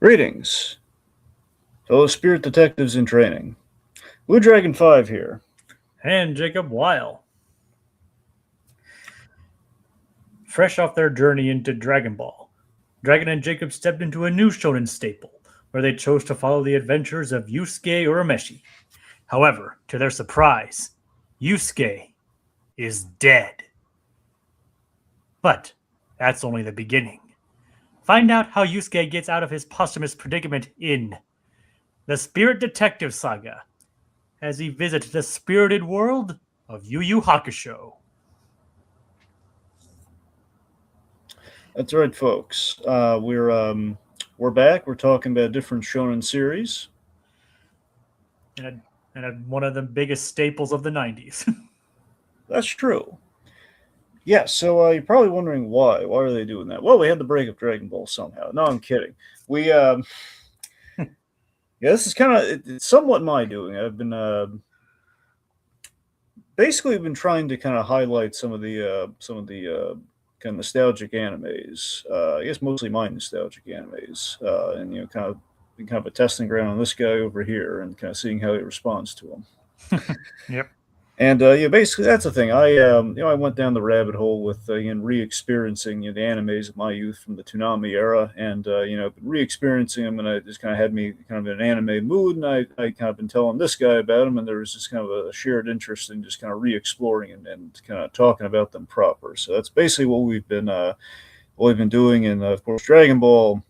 Greetings, fellow spirit detectives in training. Blue Dragon 5 here. And Jacob Weil. Fresh off their journey into Dragon Ball, Dragon and Jacob stepped into a new shonen staple, where they chose to follow the adventures of Yusuke Urameshi. However, to their surprise, Yusuke is dead. But that's only the beginning. Find out how Yusuke gets out of his posthumous predicament in the Spirit Detective Saga, as he visits the spirited world of Yu Yu Hakusho. That's right, folks. We're back. We're talking about a different shonen series. And one of the biggest staples of the 90s. That's true. Yeah, so you're probably wondering why. Why are they doing that? Well, we had to break up Dragon Ball somehow. No, I'm kidding. Yeah, this is kind of it's somewhat my doing. I've been basically been trying to kind of highlight some of the kind of nostalgic animes. I guess mostly my nostalgic animes, and kind of been kind of a testing ground on this guy over here, and kind of seeing how he responds to them. Yep. And yeah, basically that's the thing. I went down the rabbit hole with re-experiencing the animes of my youth from the Toonami era, and re-experiencing them, and it just kind of had me kind of in an anime mood, and I kind of been telling this guy about them, and there was just kind of a shared interest in just kind of re-exploring and kind of talking about them proper. So that's basically what we've been doing, and of course Dragon Ball,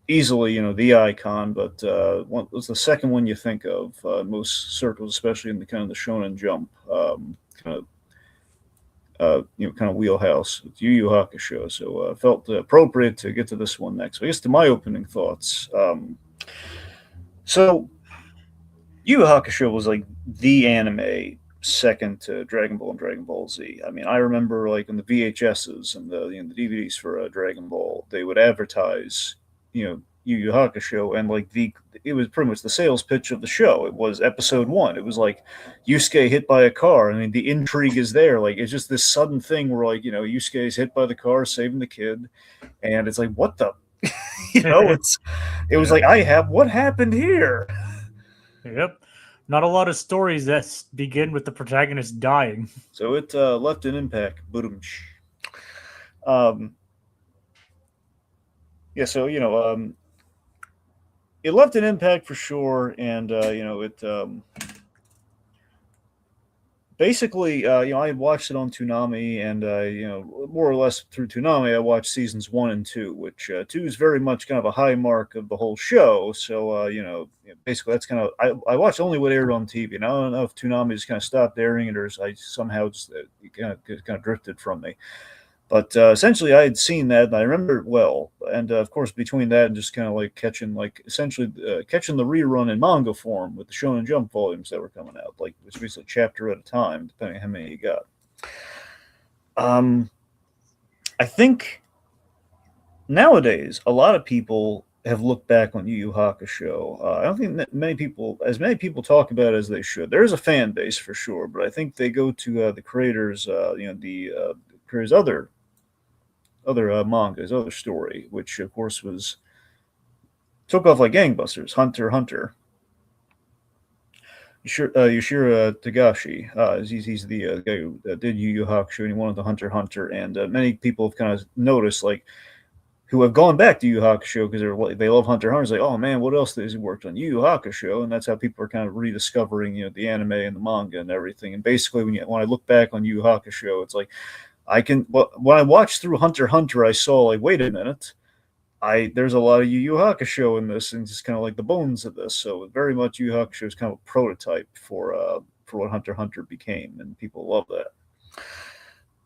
easily, the icon, but what was the second one you think of most circles, especially in the kind of the Shonen Jump kind of wheelhouse? It's Yu Yu Hakusho. So felt appropriate to get to this one next. So I guess to my opening thoughts. So Yu Yu Hakusho was like the anime second to Dragon Ball and Dragon Ball Z. I mean, I remember like in the VHSs and the DVDs for Dragon Ball, they would advertise Yu Yu Hakusho, and like it was pretty much the sales pitch of the show. It was episode one. It was like Yusuke hit by a car. I mean, the intrigue is there. Like it's just this sudden thing where like Yusuke is hit by the car, saving the kid, and it's like what the, it was like what happened here. Yep. Not a lot of stories that begin with the protagonist dying. So it left an impact. Yeah, so it left an impact for sure, and it basically I watched it on Toonami, and more or less through Toonami I watched seasons 1 and 2, which 2 is very much kind of a high mark of the whole show. So basically that's kind of I watched only what aired on TV, and I don't know if Toonami just kind of stopped airing it, or I somehow just it kind of drifted from me. But essentially, I had seen that, and I remember it well. And of course, between that and just kind of like catching the rerun in manga form with the Shonen Jump volumes that were coming out, like it was basically chapter at a time, depending on how many you got. I think nowadays a lot of people have looked back on Yu Yu Hakusho. I don't think that many people talk about it as they should. There is a fan base for sure, but I think they go to the creators, the creators' other mangas, other story, which of course took off like gangbusters. Hunter x Hunter. Yoshiro Tagashi, he's the guy who did Yu Yu Hakusho, and he wanted the Hunter x Hunter, and many people have kind of noticed, like, who have gone back to Yu Yu Hakusho because they love Hunter x Hunter. It's like, oh man, what else has he worked on? Yu Yu Hakusho, and that's how people are kind of rediscovering the anime and the manga and everything. And basically, when I look back on Yu Yu Hakusho, it's like when I watched through Hunter x Hunter, I saw like, wait a minute, there's a lot of Yu Yu Hakusho in this, and just kind of like the bones of this. So very much Yu Yu Hakusho is kind of a prototype for what Hunter x Hunter became, and people love that.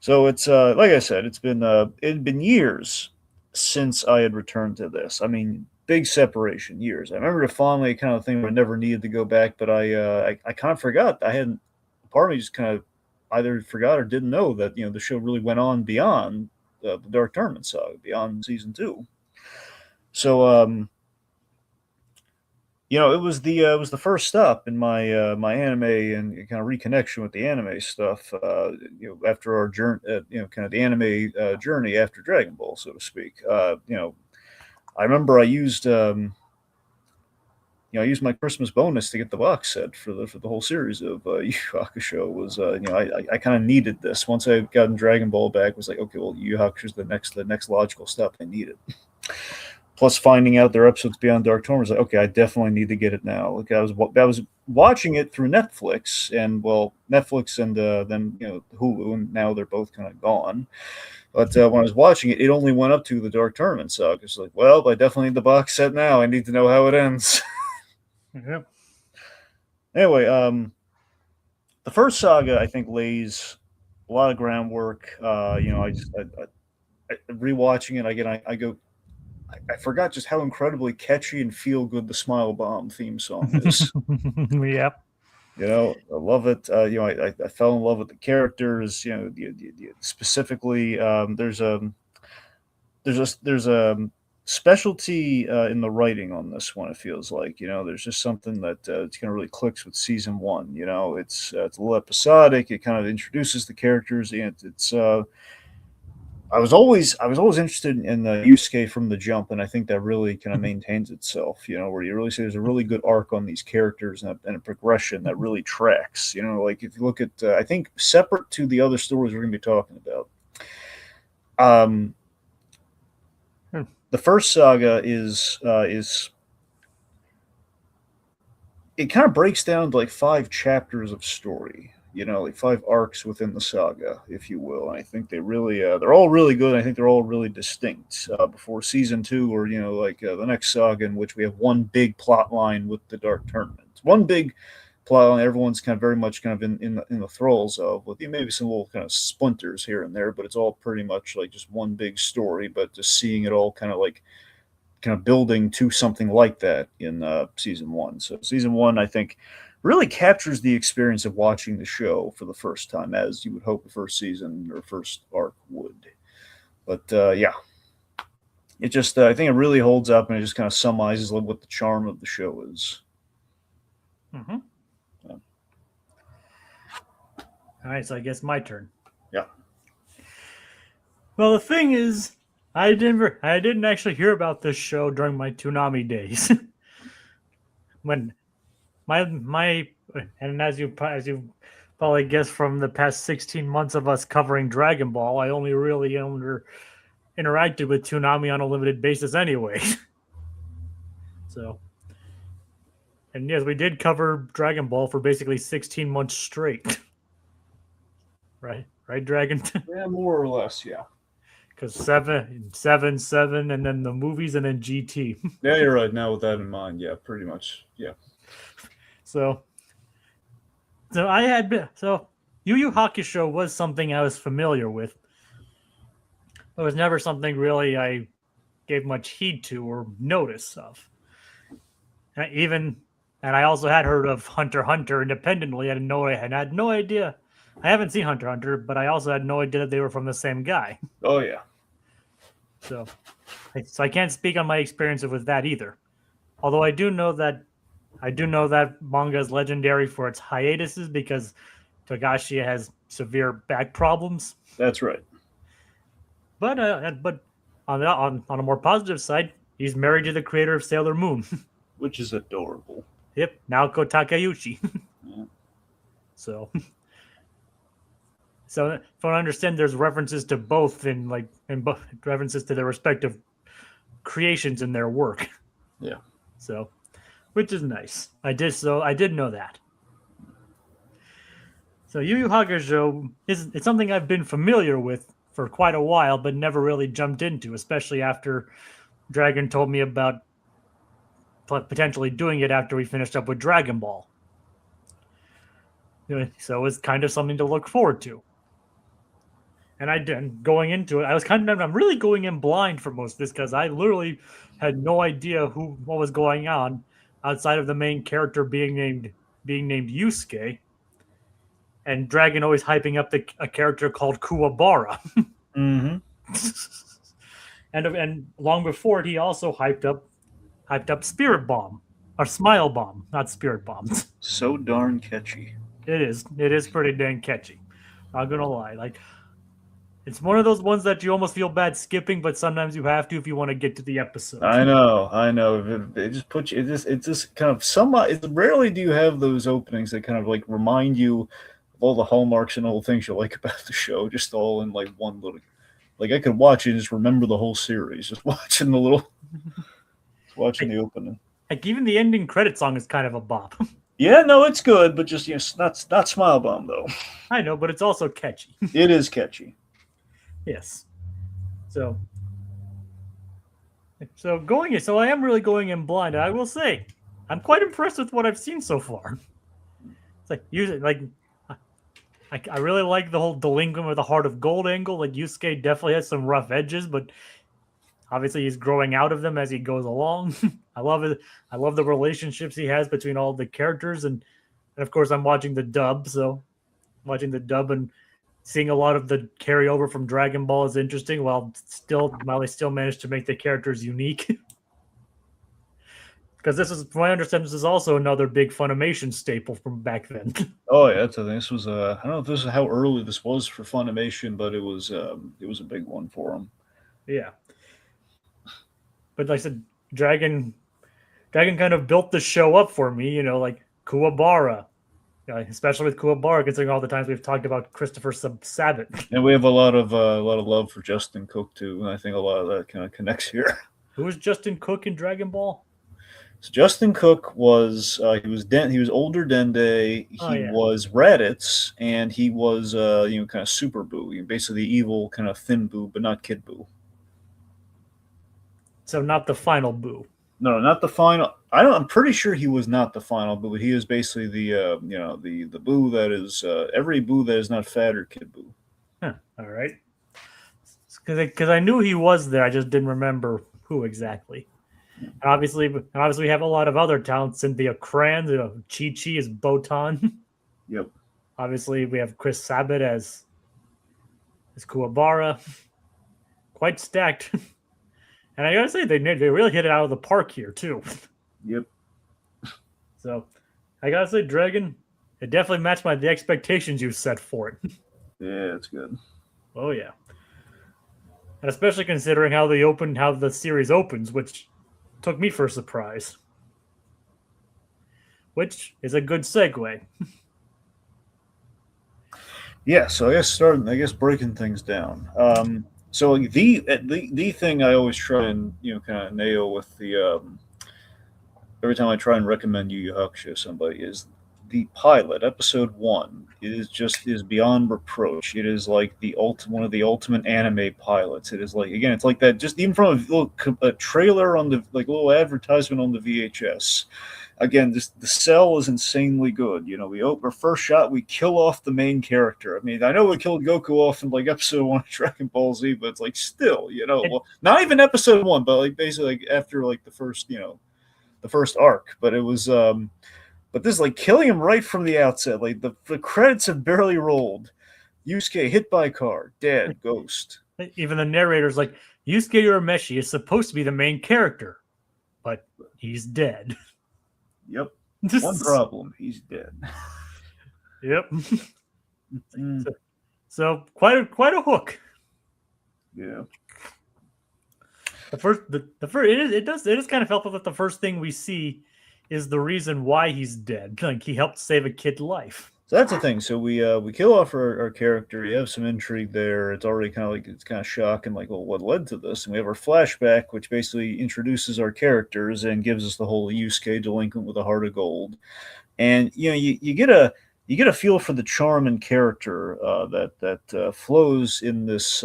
So it's like I said, it'd been years since I had returned to this. I mean, big separation, years. I remember the fondly kind of thing where I never needed to go back, but I kind of forgot. Part of me just kind of either forgot or didn't know that the show really went on beyond the Dark Tournament saga, beyond season 2. So it was the first stop in my my anime and kind of reconnection with the anime stuff. After our journey, kind of the anime journey after Dragon Ball, so to speak. I remember I used I used my Christmas bonus to get the box set for the whole series of Yu Yu Hakusho. Was I kind of needed this once I had gotten Dragon Ball back. Was like, okay, well, Yu Yu Hakusho is the next logical step. I need it. Plus, finding out there are episodes beyond Dark Tour was like, okay, I definitely need to get it now. Like I was watching it through Netflix, and well, Netflix and then Hulu, and now they're both kind of gone. But when I was watching it, it only went up to the Dark Tournament saga. It's like, well, I definitely need the box set now. I need to know how it ends. Yep. Anyway, the first saga I think lays a lot of groundwork. Rewatching it again, I go, I forgot just how incredibly catchy and feel good the Smile Bomb theme song is. Yep. I love it. I fell in love with the characters. Specifically, there's a specialty in the writing on this one. It feels like there's just something that it's kind of really clicks with season one. It's a little episodic. It kind of introduces the characters, and it's. I was always interested in Yusuke from the jump, and I think that really kind of maintains itself. Where you really see there's a really good arc on these characters and a progression that really tracks. Like if you look at, I think separate to the other stories we're going to be talking about. The first saga is it kind of breaks down to like 5 chapters of story. Like 5 arcs within the saga, if you will. And I think they're all really good. I think they're all really distinct. Before season 2, or the next saga, in which we have one big plot line with the Dark Tournament, one big plot line everyone's kind of very much kind of in the thralls of, with maybe some little kind of splinters here and there, but it's all pretty much like just one big story. But just seeing it all kind of building to something like that in season 1. So season 1, I think, really captures the experience of watching the show for the first time, as you would hope the first season or first arc would. But yeah, it just I think it really holds up, and it just kind of summarizes what the charm of the show is. Mm-hmm. Yeah. All right, so I guess my turn. Yeah. Well, the thing is, I didn't actually hear about this show during my Toonami days. When my and as you probably guessed from the past 16 months of us covering Dragon Ball, I only really interacted with Toonami on a limited basis anyway. So, and yes, we did cover Dragon Ball for basically 16 months straight. Right, Dragon? Yeah, more or less, yeah. Because 7, 7, and then the movies, and then GT. Yeah, you're right. Now with that in mind, yeah, pretty much, yeah. So Yu Yu Hakusho was something I was familiar with. It was never something really I gave much heed to or notice of. And I also had heard of Hunter x Hunter independently. I had no idea. I haven't seen Hunter x Hunter, but I also had no idea that they were from the same guy. Oh yeah. So I can't speak on my experience with that either. Although I do know that manga is legendary for its hiatuses because Togashi has severe back problems. That's right. But on a more positive side, he's married to the creator of Sailor Moon, which is adorable. Yep, Naoko Takeuchi. Yeah. So from what I understand, there's references to both and references to their respective creations in their work. Yeah. So, which is nice. I did know that. So Yu Yu Hakusho it's something I've been familiar with for quite a while, but never really jumped into, especially after Dragon told me about potentially doing it after we finished up with Dragon Ball. So it's kind of something to look forward to. And going into it, I'm really going in blind for most of this because I literally had no idea what was going on outside of the main character being named Yusuke, and Dragon always hyping up a character called Kuwabara. Mm-hmm. and long before it, he also hyped up Spirit Bomb, or Smile Bomb, not Spirit Bomb. So darn catchy. It is pretty dang catchy. Not gonna lie, It's one of those ones that you almost feel bad skipping, but sometimes you have to if you want to get to the episode. I know, I know. It just puts you. It just kind of somewhat. It's rarely do you have those openings that kind of like remind you of all the hallmarks and all the things you like about the show, just all in like one little. Like I could watch it and just remember the whole series, just watching the little, watching the opening. Like even the ending credit song is kind of a bop. Yeah, no, it's good, but just not Smile Bomb though. I know, but it's also catchy. It is catchy. Yes. So I am really going in blind. I will say, I'm quite impressed with what I've seen so far. It's I really like the whole delinquent with a heart of gold angle. Like Yusuke definitely has some rough edges, but obviously he's growing out of them as he goes along. I love it. I love the relationships he has between all the characters, and of course I'm watching the dub, so watching the dub and seeing a lot of the carryover from Dragon Ball is interesting, while they still managed to make the characters unique. Because this is, from what I understand, this is also another big Funimation staple from back then. Oh yeah, that's the thing. This was I don't know if this is how early this was for Funimation, but it was a big one for them. Yeah. But like I said, Dragon kind of built the show up for me, like Kuwabara. Especially with Kuwabara, considering all the times we've talked about Christopher Sabat. And we have a lot of love for Justin Cook too, and I think a lot of that kind of connects here. Who was Justin Cook in Dragon Ball? So Justin Cook was he was older Dende, he was Raditz, and he was kind of Super Boo, basically the evil kind of thin Boo, but not Kid Boo. So not the final Boo. No, not the final. I'm pretty sure he was not the final Boo, but he is basically the the Boo that is every Boo that is not Fat or Kid Boo. Huh, all right. Because I knew he was there, I just didn't remember who exactly. And obviously, we have a lot of other talents. Cynthia Cran, Chi Chi is Botan. Yep. Obviously, we have Chris Sabat as Kuwabara. Quite stacked. And I gotta say, they really hit it out of the park here too. Yep. So, I gotta say, Dragon, it definitely matched the expectations you set for it. Yeah, it's good. Oh yeah. And especially considering how the series opens, which took me for a surprise. Which is a good segue. Yeah, so I guess breaking things down. So the thing I always try and kind of nail with the every time I try and recommend Yu Yu Hakusho to somebody is the pilot, episode 1. It is beyond reproach. It is like one of the ultimate anime pilots. It is like, again, it's like that, just even from a trailer on the like a little advertisement on the VHS. Again, the cell is insanely good. We open our first shot, we kill off the main character. I mean, I know we killed Goku off in like episode 1 of Dragon Ball Z, but it's like still, well, not even episode 1, but like basically like after like the first arc. But it was but this is like killing him right from the outset. Like the credits have barely rolled. Yusuke hit by car, dead, ghost. Even the narrator's like, Yusuke Urameshi is supposed to be the main character, but he's dead. Yep. One problem, he's dead. Yep. So quite a hook. Yeah. It is kind of helpful that the first thing we see is the reason why he's dead. Like he helped save a kid's life. So that's the thing. So we kill off our character. You have some intrigue there. It's already it's kind of shocking, like, well, what led to this? And we have our flashback, which basically introduces our characters and gives us the whole Yusuke delinquent with a heart of gold. And you get a feel for the charm and character that flows in this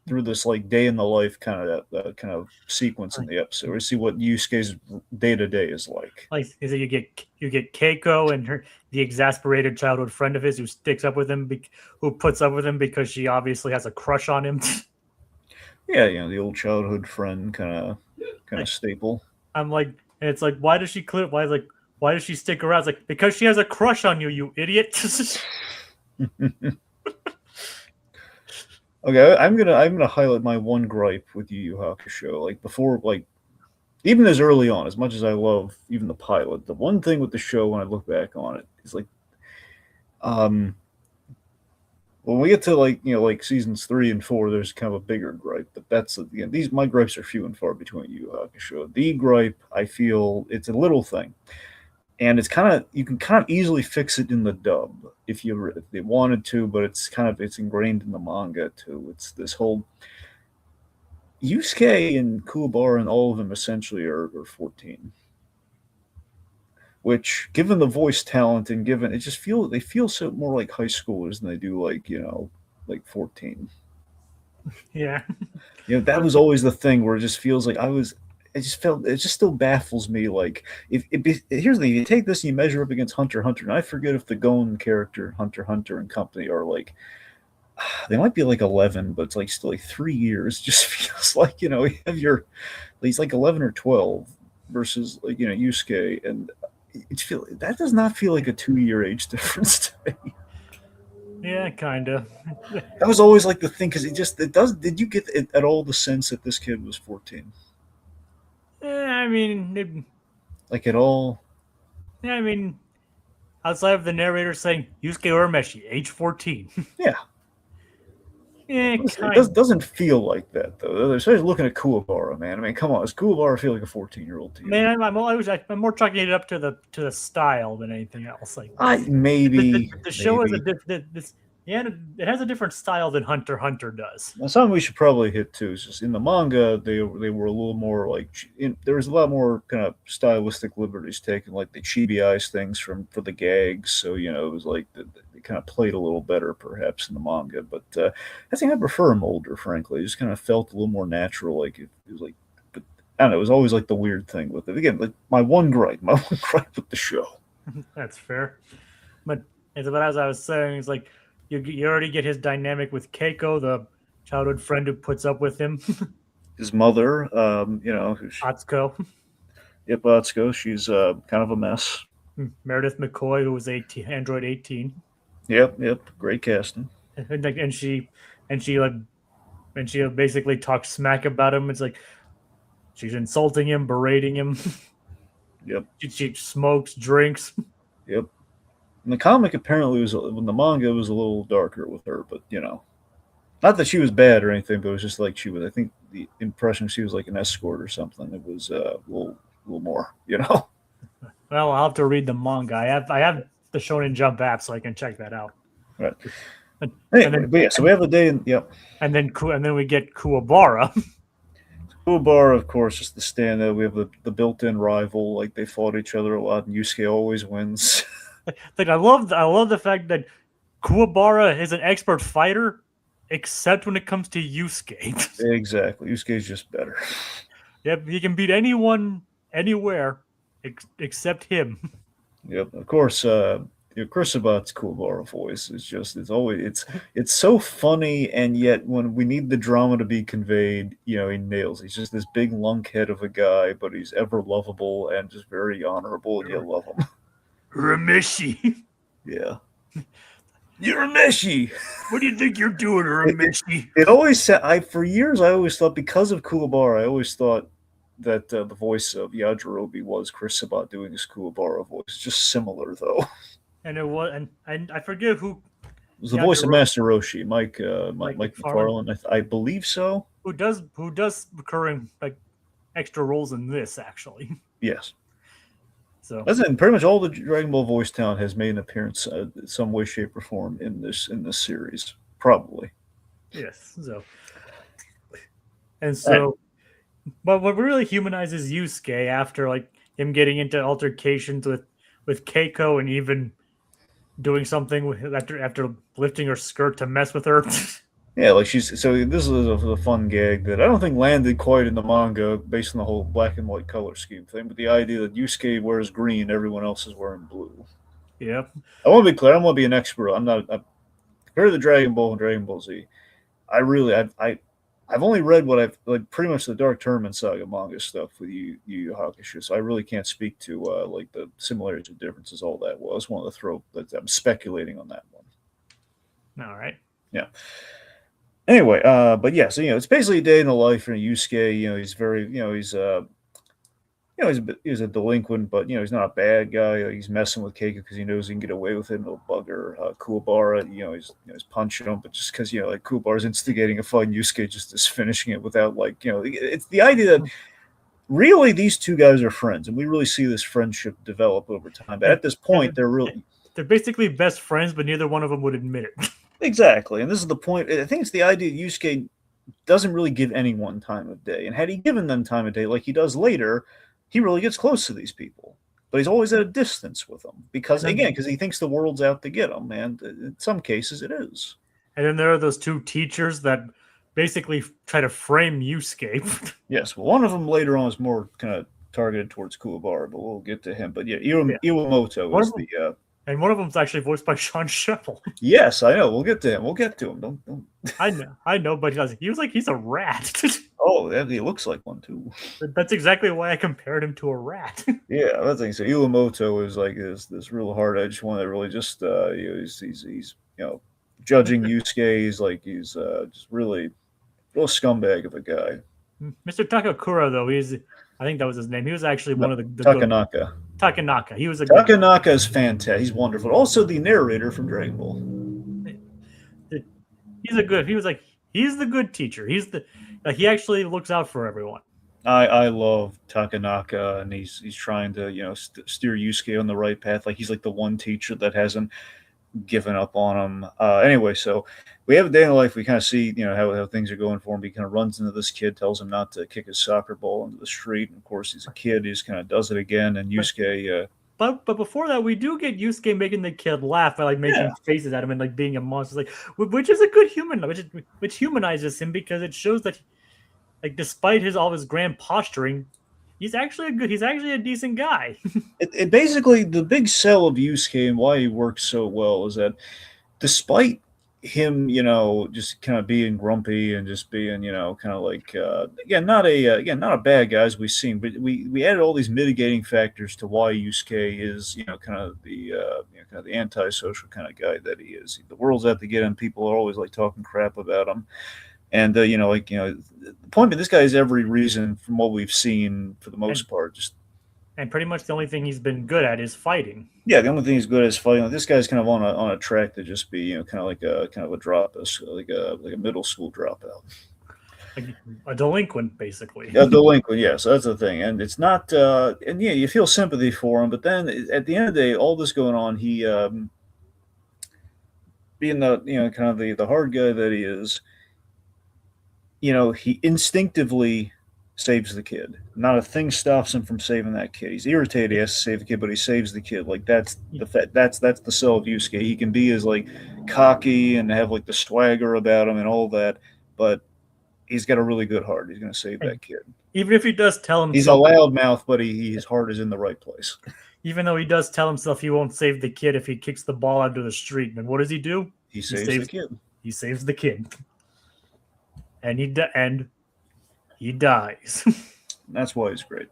through this like day in the life kind of sequence in the episode. We see what Yusuke's day to day is like. Like is it you get Keiko and the exasperated childhood friend of his who sticks up with him, who puts up with him because she obviously has a crush on him. Yeah, the old childhood friend kind of staple. I'm like, and it's like, why does she stick around? It's like, because she has a crush on you, you idiot. Okay, I'm gonna highlight my one gripe with Yu Yu Hakusho. Like before, like even as early on, as much as I love even the pilot, the one thing with the show when I look back on it is like, when we get to like seasons 3 and 4, there's kind of a bigger gripe. But that's these my gripes are few and far between. Yu Hakusho. The gripe I feel it's a little thing, and it's kind of you can kind of easily fix it in the dub if they wanted to, but it's ingrained in the manga too. It's this whole Yusuke and Kuwabara and all of them essentially are 14, which given the voice talent and given they feel so more like high schoolers than they do like 14. Yeah. That was always the thing where it just feels like it just still baffles me. Like, here's the thing: you take this and you measure up against Hunter x Hunter, and I forget if the Gon character, Hunter x Hunter and company, are like they might be like 11, but it's like still like 3 years. Just feels like you have he's like 11 or 12 versus like Yusuke, and that does not feel like a 2 year age difference to me. Yeah, kind of. That was always like the thing because it does. Did you get at all the sense that this kid was 14? I mean, Like at all? yeah, I mean, outside of the narrator saying Yusuke Urameshi, age 14. Yeah. Yeah, It doesn't feel like that though. Especially looking at Kuwabara, man. I mean, come on, does Kuwabara feel like a 14-year-old to you? Man, I'm more chalking it up to the style than anything else. Like, maybe the show maybe. it has a different style than Hunter x Hunter does. Now, something we should probably hit too is just in the manga they were a little more like there was a lot more kind of stylistic liberties taken, like the chibi-eyes things for the gags. So it was like they kind of played a little better perhaps in the manga. But I think I prefer them older, frankly. It just kind of felt a little more natural. Like it was like, but I don't know. It was always like the weird thing with it. Again, like my one gripe with the show. That's fair, but as I was saying, it's like you already get his dynamic with Keiko, the childhood friend who puts up with him. His mother, Atsuko. Yep, Atsuko, she's kind of a mess. Meredith McCoy, who was Android 18. Yep, great casting. And she basically talks smack about him. It's like she's insulting him, berating him. Yep. She smokes, drinks. Yep. And the comic apparently when the manga was a little darker with her, but not that she was bad or anything, but it was just like she was. I think the impression she was like an escort or something. It was a little more. Well, I'll have to read the manga. I have the Shonen Jump app, so I can check that out. Right. Anyway, so we have the day, and then we get Kuwabara. Kuwabara, of course, just the stand-up. We have the built-in rival. Like they fought each other a lot, and Yusuke always wins. Like I love the fact that Kuwabara is an expert fighter, except when it comes to Yusuke. Exactly, Yusuke's just better. Yep, he can beat anyone, anywhere, except him. Yep, of course. Chris Sabat's Kuwabara voice it's so funny, and yet when we need the drama to be conveyed, he nails. He's just this big lunkhead of a guy, but he's ever lovable and just very honorable, and you love him. Urameshi. Yeah. Urameshi! What do you think you're doing, Urameshi? It always said, for years, I always thought, because of Kuwabara, I always thought that the voice of Yajirobe was Chris Sabat doing his Kuwabara voice. Just similar, though. And it was, and I forget who. It was the voice of Master Roshi, Mike McFarlane. I believe so. Who does recurring like extra roles in this, actually. Yes. So that's it. Pretty much all the Dragon Ball voice talent has made an appearance in some way, shape, or form in this series. Probably. Yes. But what really humanizes Yusuke after like him getting into altercations with Keiko and even doing something after lifting her skirt to mess with her. Yeah, like this is a fun gag that I don't think landed quite in the manga based on the whole black and white color scheme thing, but the idea that Yusuke wears green, everyone else is wearing blue. Yep. I want to be clear. I don't want to be an expert. I'm not. Compared to Dragon Ball and Dragon Ball Z, I've only read what I've like pretty much the Dark Tournament Saga manga stuff with Yu Hakusho, so I really can't speak to like the similarities and differences. All that was one of the throw that I'm speculating on that one. All right. Yeah. Anyway, but yeah, so it's basically a day in the life of Yusuke. He's very, he's he's a delinquent, but he's not a bad guy. He's messing with Keiko because he knows he can get away with it. No bugger. Kuwabara, he's punching him, but just because like Kuwabara's instigating a fight, and Yusuke just is finishing it without it's the idea that really these two guys are friends, and we really see this friendship develop over time. But at this point, they're basically best friends, but neither one of them would admit it. Exactly, and this is the point. I think it's the idea that Yusuke doesn't really give anyone time of day, and had he given them time of day like he does later, he really gets close to these people. But he's always at a distance with them because he thinks the world's out to get him, and in some cases it is. And then there are those two teachers that basically try to frame Yusuke. Yes, well, one of them later on is more kind of targeted towards Kuwabara, but we'll get to him. But yeah, Iwamoto is the. And one of them's actually voiced by Sean Sheppel. Yes, I know. We'll get to him. We'll get to him. Don't. I know, but he was like he's a rat. Oh, he looks like one too. That's exactly why I compared him to a rat. Yeah, I think so. Iwamoto is like this real hard-edged one that really just he's judging Yusuke. He's just really real scumbag of a guy. Mr. Takakura, though, I think that was his name. He was actually one of the Takanaka. Takanaka. He was a Takanaka is fantastic. He's wonderful. Also, the narrator from Dragon Ball. He's the good teacher. He actually looks out for everyone. I love Takanaka, and he's trying to steer Yusuke on the right path. Like he's like the one teacher that hasn't given up on him. Anyway, so we have a day in life. We kind of see how things are going for him. He kind of runs into this kid, tells him not to kick his soccer ball into the street. And of course, he's a kid. He just kind of does it again. And Yusuke. But before that, we do get Yusuke making the kid laugh by making faces at him and being a monster, which is a good human, which humanizes him because it shows that, despite all his grand posturing, he's actually a decent guy. It basically, the big sell of Yusuke and why he works so well is that despite him, just kind of being grumpy and just being, kind of not a bad guy as we've seen, but we added all these mitigating factors to why Yusuke is, kind of the antisocial kind of guy that he is. The world's out to get him. People are always talking crap about him. And the point being, this guy has every reason from what we've seen for the most part. And pretty much the only thing he's been good at is fighting. Yeah, the only thing he's good at is fighting. This guy's kind of on a track to just be kind of like a drop, like a middle school dropout, like a delinquent, basically. A delinquent, yeah. So that's the thing, and it's not. And yeah, you feel sympathy for him, but then at the end of the day, all this going on, he being the kind of the hard guy that he is. He instinctively saves the kid. Not a thing stops him from saving that kid. He's irritated he has to save the kid, but he saves the kid. That's the sell of Yusuke. He can be as cocky and have the swagger about him and all that, but he's got a really good heart. He's going to save that kid. Even if he does tell himself, he's a loud mouth, but his heart is in the right place. Even though he does tell himself he won't save the kid if he kicks the ball out to the street, and what does he do? He saves the kid. He saves the kid. And he dies. That's why he's great.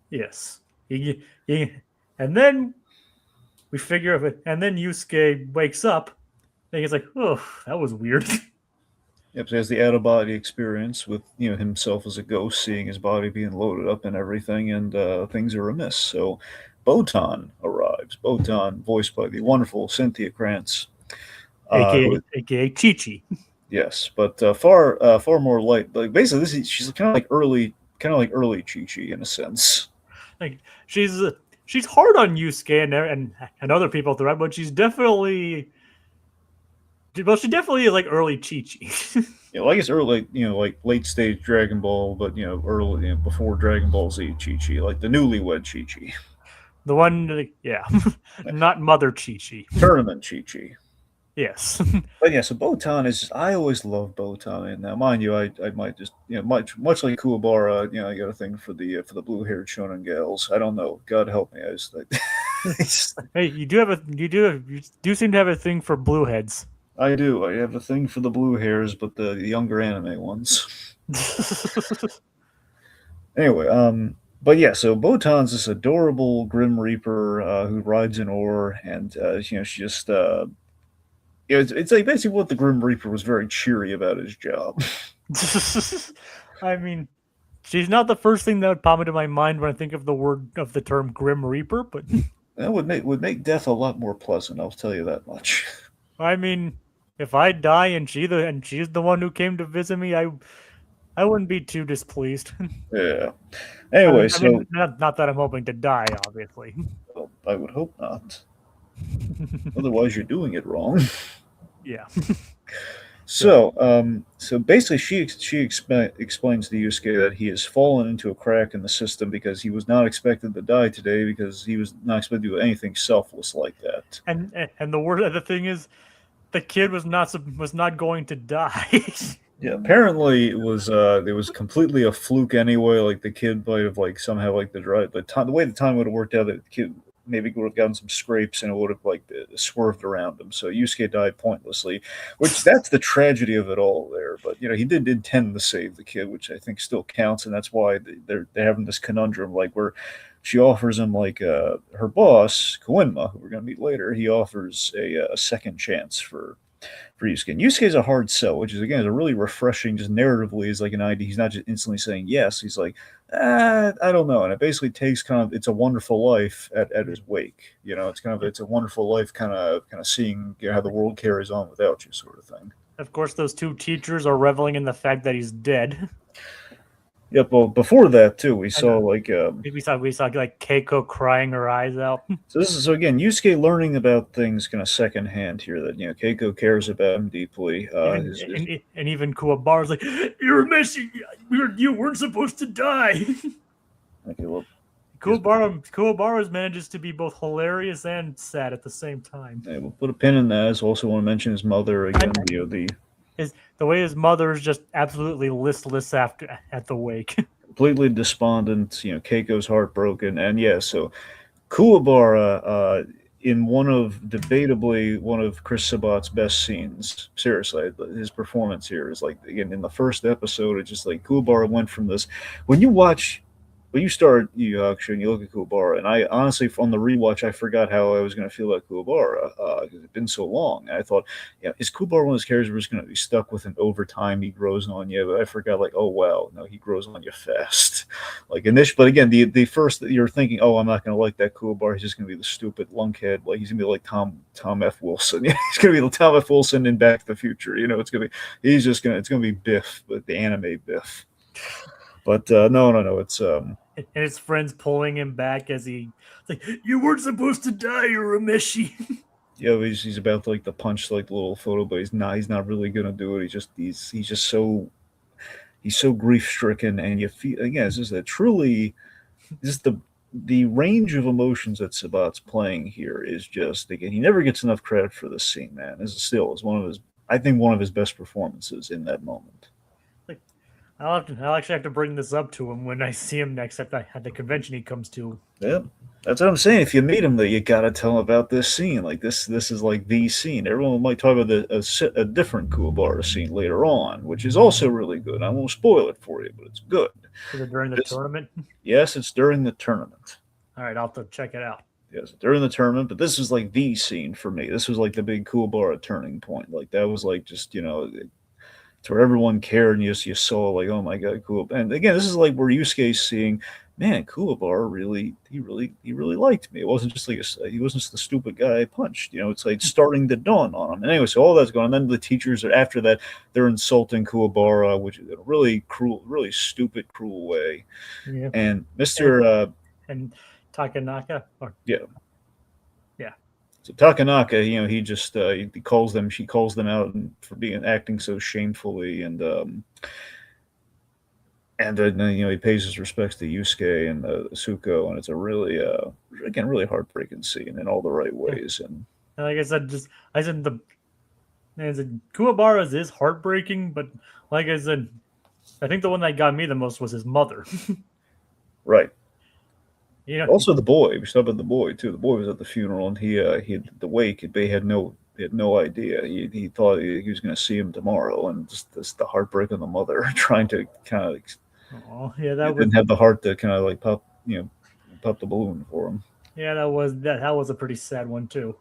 Yes. And then we figure of it. And then Yusuke wakes up. And he's like, "Oh, that was weird." Yep, so he has the out-of-body experience with himself as a ghost, seeing his body being loaded up and everything, and things are amiss. So Botan arrives. Botan, voiced by the wonderful Cynthia Krantz. AKA Chi-Chi. Yes, but far more light. Basically, she's kind of like early Chi-Chi in a sense. She's hard on Yusuke and other people throughout, but she definitely is like early Chi-Chi. Yeah, well, I guess early, late stage Dragon Ball, but early, before Dragon Ball Z Chi-Chi, like the newlywed Chi-Chi. The one, yeah, not Mother Chi-Chi. Tournament Chi-Chi. Yes. But yeah, so Botan is. I always love Botan, and now, mind you, I might just much like Kuwabara, I got a thing for the blue-haired shonen gals. I don't know. God help me. I just hey, you do seem to have a thing for blue heads. I do. I have a thing for the blue hairs, but the younger anime ones. Anyway, but yeah, so Botan's this adorable Grim Reaper who rides an oar, and she just. It's like basically what the Grim Reaper was very cheery about his job. I mean, She's not the first thing that would pop into my mind when I think of the term Grim Reaper, but That would make death a lot more pleasant. I'll tell you that much. I mean, if I die and she's the one who came to visit me, I wouldn't be too displeased. Yeah. I Anyway, mean, I so mean, not that I'm hoping to die, obviously. well, I would hope not. Otherwise, you're doing it wrong. Yeah. So, So basically, explains to Yusuke that he has fallen into a crack in the system because he was not expected to die today because he was not expected to do anything selfless like that. and the thing is, the kid was not going to die. Yeah, apparently it was completely a fluke anyway. Like the kid might have like somehow like the way the time would have worked out, that the kid maybe would have gotten some scrapes and it would have like swerved around him. So Yusuke died pointlessly, which that's the tragedy of it all there. But he did intend to save the kid, which I think still counts, and that's why they're having this conundrum like where she offers him like her boss Koenma, who we're gonna meet later. He offers a second chance for Yusuke. And Yusuke is a hard sell, which is again is a really refreshing, just narratively is like an idea. He's not just instantly saying yes. He's like, I don't know, and it basically takes kind of It's a Wonderful Life at his wake. It's a Wonderful Life kind of seeing how the world carries on without you, sort of thing. Of course, those two teachers are reveling in the fact that he's dead. Yep. Well, before that too, we saw like We saw like Keiko crying her eyes out. so again, Yusuke learning about things kind of secondhand here that Keiko cares about him deeply. And even Kuwabara's like, Urameshi, you weren't supposed to die. Okay, well, Kuwabara manages to be both hilarious and sad at the same time. yeah, we'll put a pin in that. I also want to mention his mother again. The way his mother is just absolutely listless at the wake. Completely despondent. Keiko's heartbroken, and yeah, so Kuwabara, in debatably one of Chris Sabat's best scenes. Seriously, his performance here is like, again, in the first episode, it's just like Kuwabara went from this. When you start Yu Yu Hakusho and you look at Kuwabara, and I honestly, on the rewatch, I forgot how I was going to feel about Kuwabara because it's been so long. And I thought, is Kuwabara one of those characters who's going to be stuck with him over time? He grows on you, but I forgot, like, oh wow, no, he grows on you fast. Like in this, but again, the first that you're thinking, oh, I'm not going to like that Kuwabara. He's just going to be the stupid lunkhead. Like he's going to be like Tom F. Wilson. Yeah, he's going to be the Tom F. Wilson in Back to the Future. It's going to be it's going to be Biff, but the anime Biff. But no. It's and his friends pulling him back as like, you weren't supposed to die, Urameshi. he's about to like the punch like the little photo, but he's not. He's not really gonna do it. He's just so grief stricken, and you feel again. It's just that truly, just the range of emotions that Sabat's playing here is just, again, he never gets enough credit for this scene. Man, this is one of his, I think, one of his best performances in that moment. I'll actually have to bring this up to him when I see him next at the convention he comes to. Yep. That's what I'm saying. If you meet him, though, you gotta tell him about this scene. Like this is like the scene. Everyone might talk about a different Kuwabara scene later on, which is also really good. I won't spoil it for you, but it's good. Is it during the tournament? Yes, it's during the tournament. All right, I'll have to check it out. Yes, during the tournament. But this is like the scene for me. This was like the big Kuwabara turning point. Like that was like just to where everyone cared, and you saw like, oh my god, cool. And again, this is like where Yusuke's seeing, man, Kuwabara he really liked me. It wasn't just like he wasn't just the stupid guy I punched. It's like starting to dawn on him. And anyway, so all that's going on. And then the teachers are after that, they're insulting Kuwabara, which is a really cruel, really stupid, cruel way. Yeah. And Mr. And Takanaka, yeah. Yeah. So Takanaka, he just she calls them out for acting so shamefully, and then he pays his respects to Yusuke and Suko, and it's a really again really heartbreaking scene in all the right ways. And like I said, Kuwabara's is heartbreaking, but like I said, I think the one that got me the most was his mother. Right. Also the boy. We saw about the boy too. The boy was at the funeral, and he had the wake. They had no idea. He thought he was going to see him tomorrow, and just the heartbreak of the mother trying to kind of. Oh yeah, that didn't have the heart to kind of like pop the balloon for him. Yeah, that was a pretty sad one too.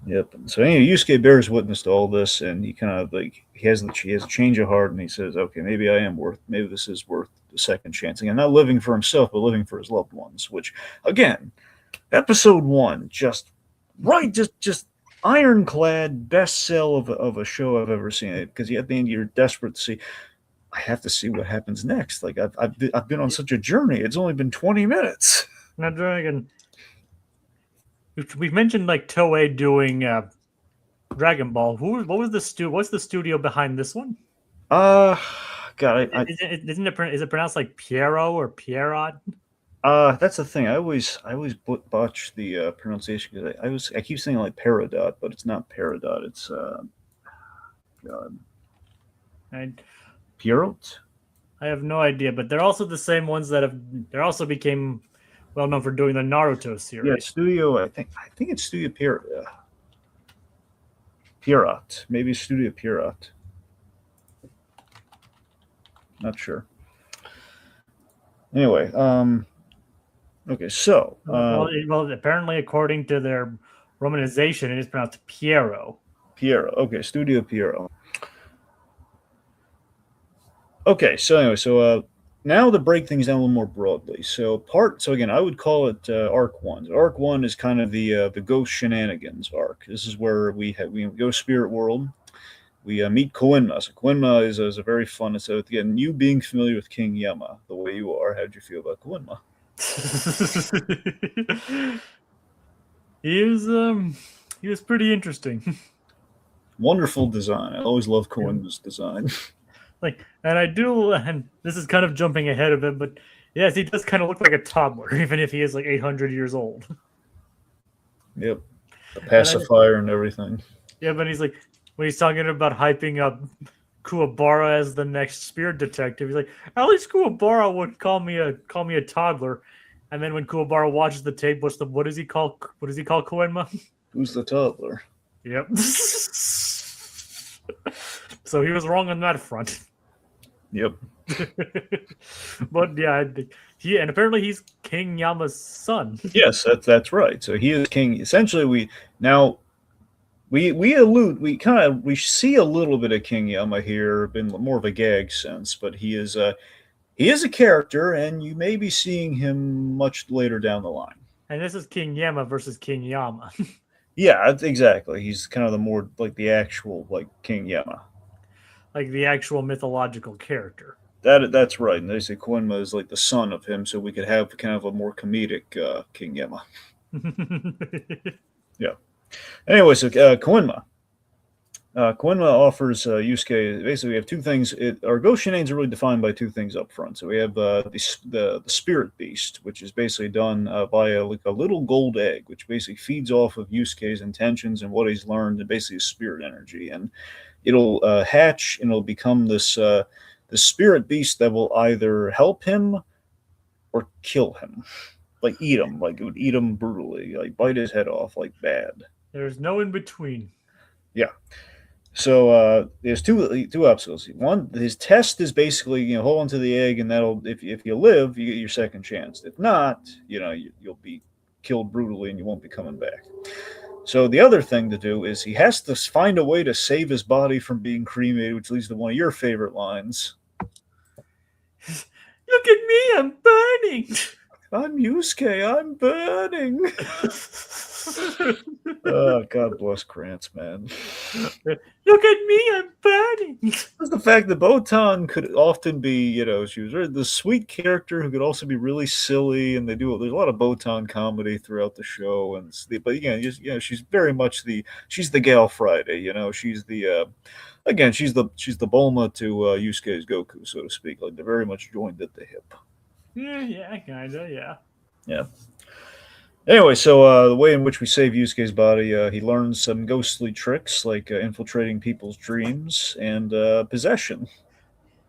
Yep. So anyway, Yusuke bears witness to all this, and he kind of like he has a change of heart, and he says, "Okay, maybe this is worth second chance again, not living for himself, but living for his loved ones. Which, again, episode one, just ironclad best sell of a show I've ever seen. Because at the end, you're desperate to see. I have to see what happens next. Like I've been on such a journey. It's only been 20 minutes. Now, Dragon, we've mentioned like Toei doing Dragon Ball. What's the studio behind this one? Uh God, Is it pronounced like Piero or Pierrot? that's the thing. I always botch the pronunciation because I keep saying like Peridot, but it's not Peridot. It's God, And Pierrot. I have no idea, but they're also the same ones they also became well known for doing the Naruto series. Yeah, Studio. I think it's Studio Pierrot. Maybe Studio Pierrot. Not sure. Anyway, okay, so well, apparently, according to their romanization, it is pronounced Piero. Piero. Okay, Studio Piero. Okay, so anyway, now to break things down a little more broadly. So again, I would call it arc one. Arc one is kind of the ghost shenanigans arc. This is where we go spirit world. We meet Koenma. So Koenma is a very fun. So again, you being familiar with King Yama the way you are, how did you feel about Koenma? He was pretty interesting. Wonderful design. I always love Koenma's design. And this is kind of jumping ahead of him, but yes, he does kind of look like a toddler, even if he is like 800 years old. Yep, the pacifier and everything. Yeah, but he's like, when he's talking about hyping up Kuwabara as the next spirit detective, he's like, at least Kuwabara would call me a toddler. And then when Kuwabara watches the tape, what does he call Koenma? Who's the toddler? Yep. So he was wrong on that front. Yep. But yeah, and apparently he's King Yama's son. Yes, that's right. So he is king. Essentially, we see a little bit of King Yama here, in more of a gag sense, but he is a character, and you may be seeing him much later down the line. And this is King Yama versus King Yama. Yeah, exactly. He's kind of the more like the actual like King Yama. Like the actual mythological character. That's right. And they say Koenma is like the son of him, so we could have kind of a more comedic King Yama. Yeah. Anyway, so Koenma. Koenma offers Yusuke. Basically, we have two things. Our ghost shenanigans are really defined by two things up front. So we have the spirit beast, which is basically done via like a little gold egg, which basically feeds off of Yusuke's intentions and what he's learned, and basically his spirit energy. And it'll hatch and it'll become this spirit beast that will either help him or kill him, like eat him, like it would eat him brutally, like bite his head off, like bad. There's no in between. Yeah. So there's two obstacles. One, his test is basically hold onto the egg, and that'll if you live, you get your second chance. If not, you'll be killed brutally, and you won't be coming back. So the other thing to do is he has to find a way to save his body from being cremated, which leads to one of your favorite lines. Look at me, I'm burning. I'm Yusuke, I'm burning. Oh, God bless Krantz, man. Look at me, I'm burning. That's the fact that Botan could often be, she was the sweet character who could also be really silly, and there's a lot of Botan comedy throughout the show, but again, she's very much she's the Gal Friday, she's the again, she's the Bulma to Yusuke's Goku, so to speak. Like they're very much joined at the hip. Yeah, kinda, yeah. Yeah. Anyway, so the way in which we save Yusuke's body, he learns some ghostly tricks like infiltrating people's dreams and possession.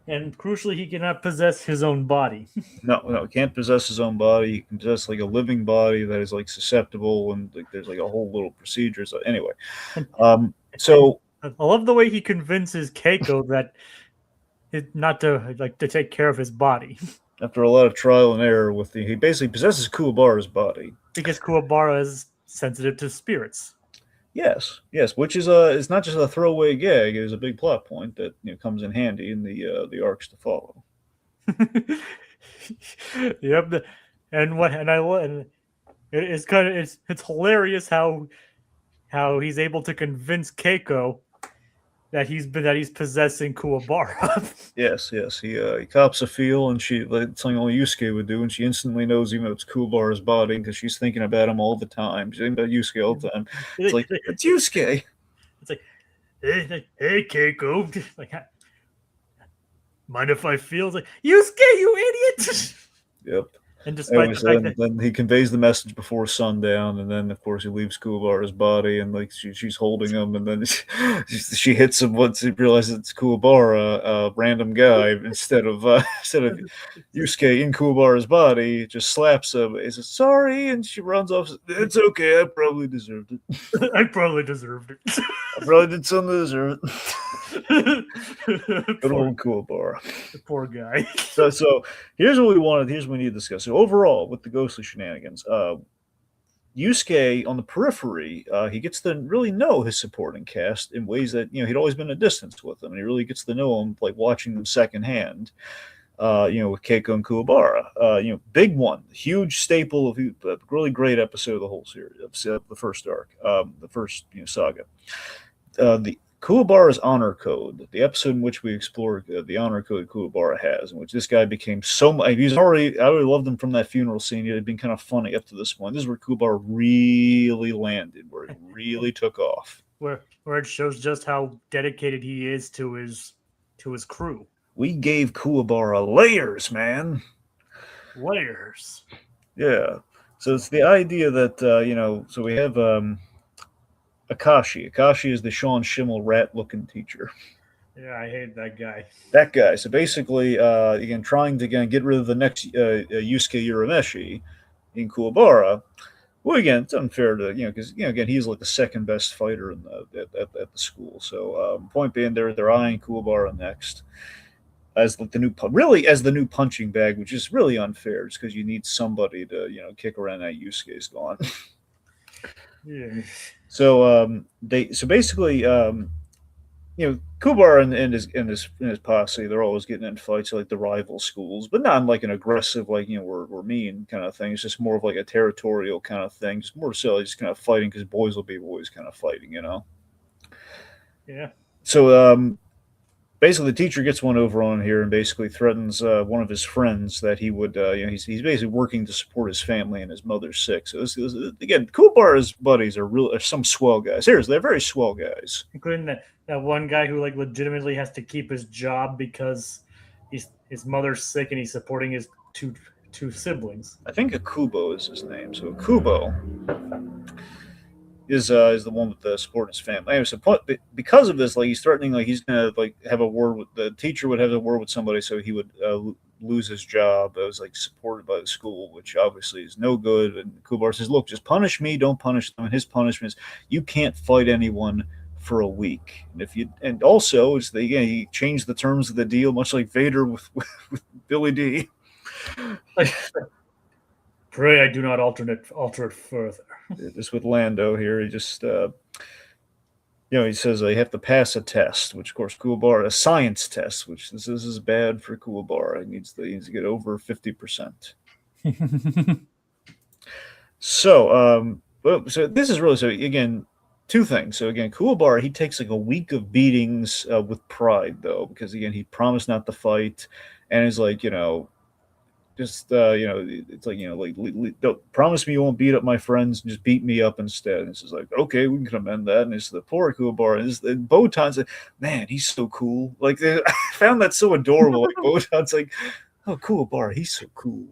And crucially, he cannot possess his own body. No, he can't possess his own body. He can possess like a living body that is like susceptible, and like there's like a whole little procedure. So anyway, so I love the way he convinces Keiko that not to take care of his body. After a lot of trial and error, he basically possesses Kuwabara's body because Kuwabara is sensitive to spirits. Yes, which is not just a throwaway gag; it is a big plot point that comes in handy in the arcs to follow. Yep. And what and I and it's kind of it's hilarious how he's able to convince Keiko that he's possessing Kuwabara. Yes, yes. He cops a feel, and she like something only Yusuke would do, and she instantly knows even though it's Kuwabara's body because she's thinking about him all the time. She's thinking about Yusuke all the time. It's like it's Yusuke. It's like, hey Keiko, like, mind if I feel? It's like, Yusuke, you idiot! Yep. And despite Anyway, the so fact that then he conveys the message before sundown, and then of course he leaves Kuwabara's body, and like she's holding him, and then she hits him once he realizes it's Kuwabara, a random guy, instead of Yusuke in Kuwabara's body, just slaps him. He says sorry, and she runs off. It's okay, I probably deserved it. I probably deserved it. I probably did something to deserve it. Good old Kuwabara. Poor guy. So here's what we wanted. Here's what we need to discuss. So overall, with the ghostly shenanigans, Yusuke on the periphery, he gets to really know his supporting cast in ways that he'd always been a distance with them, and he really gets to know them like watching them secondhand. With Keiko and Kuwabara, big one, huge staple of a really great episode of the whole series, of the first arc, the first saga. The Kuwabara's honor code, the episode in which we explore the honor code Kuwabara has, in which this guy became so much. I already loved him from that funeral scene. It had been kind of funny up to this point. This is where Kuwabara really landed, where he really took off. Where it shows just how dedicated he is to his crew. We gave Kuwabara layers, man. Layers. Yeah. So it's the idea that so we have Akashi. Akashi is the Sean Schimmel rat-looking teacher. Yeah, I hate that guy. That guy. So basically, again, trying to get rid of the next Yusuke Urameshi in Kuwabara. Well, again, it's unfair to because again, he's like the second best fighter in at the school. So point being, they're eyeing Kuwabara next as like as the new punching bag, which is really unfair, just because you need somebody to kick around that Yusuke's gone. Yeah. So basically Kuwabara and his posse, they're always getting in fights like the rival schools, but not like an aggressive like we're mean kind of thing. It's just more of like a territorial kind of thing, just more so just kind of fighting because boys will be boys kind of fighting, Yeah. So basically the teacher gets one over on here and basically threatens one of his friends that he would he's basically working to support his family and his mother's sick. So this again, Kuwabara's buddies are some swell guys. Seriously, they're very swell guys, including that one guy who like legitimately has to keep his job because his mother's sick and he's supporting his two siblings. I think Akubo is his name. So Akubo is the one with the support his family. Anyway, so because of this, like he's threatening, like he's gonna like have a word with the teacher would have a word with somebody, so he would lose his job. It was like supported by the school, which obviously is no good. And Kuwabara says, "Look, just punish me, don't punish them." And his punishment is you can't fight anyone for a week. And also it's he changed the terms of the deal, much like Vader with Billy D. Pray I do not alter it further. Just with Lando here, he just he says they have to pass a test, which of course Kuwabara, a science test, which this is bad for Kuwabara. He needs to get over 50%. So so this is really so again two things. So again, Kuwabara, he takes like a week of beatings with pride though, because again he promised not to fight, and he's like just it's like don't promise me you won't beat up my friends, just beat me up instead. And it's just like okay, we can amend that. And it's the poor Kuwabara, and Botan's like, man, he's so cool. Like I found that so adorable. Like Botan's like, oh, Kuwabara, he's so cool.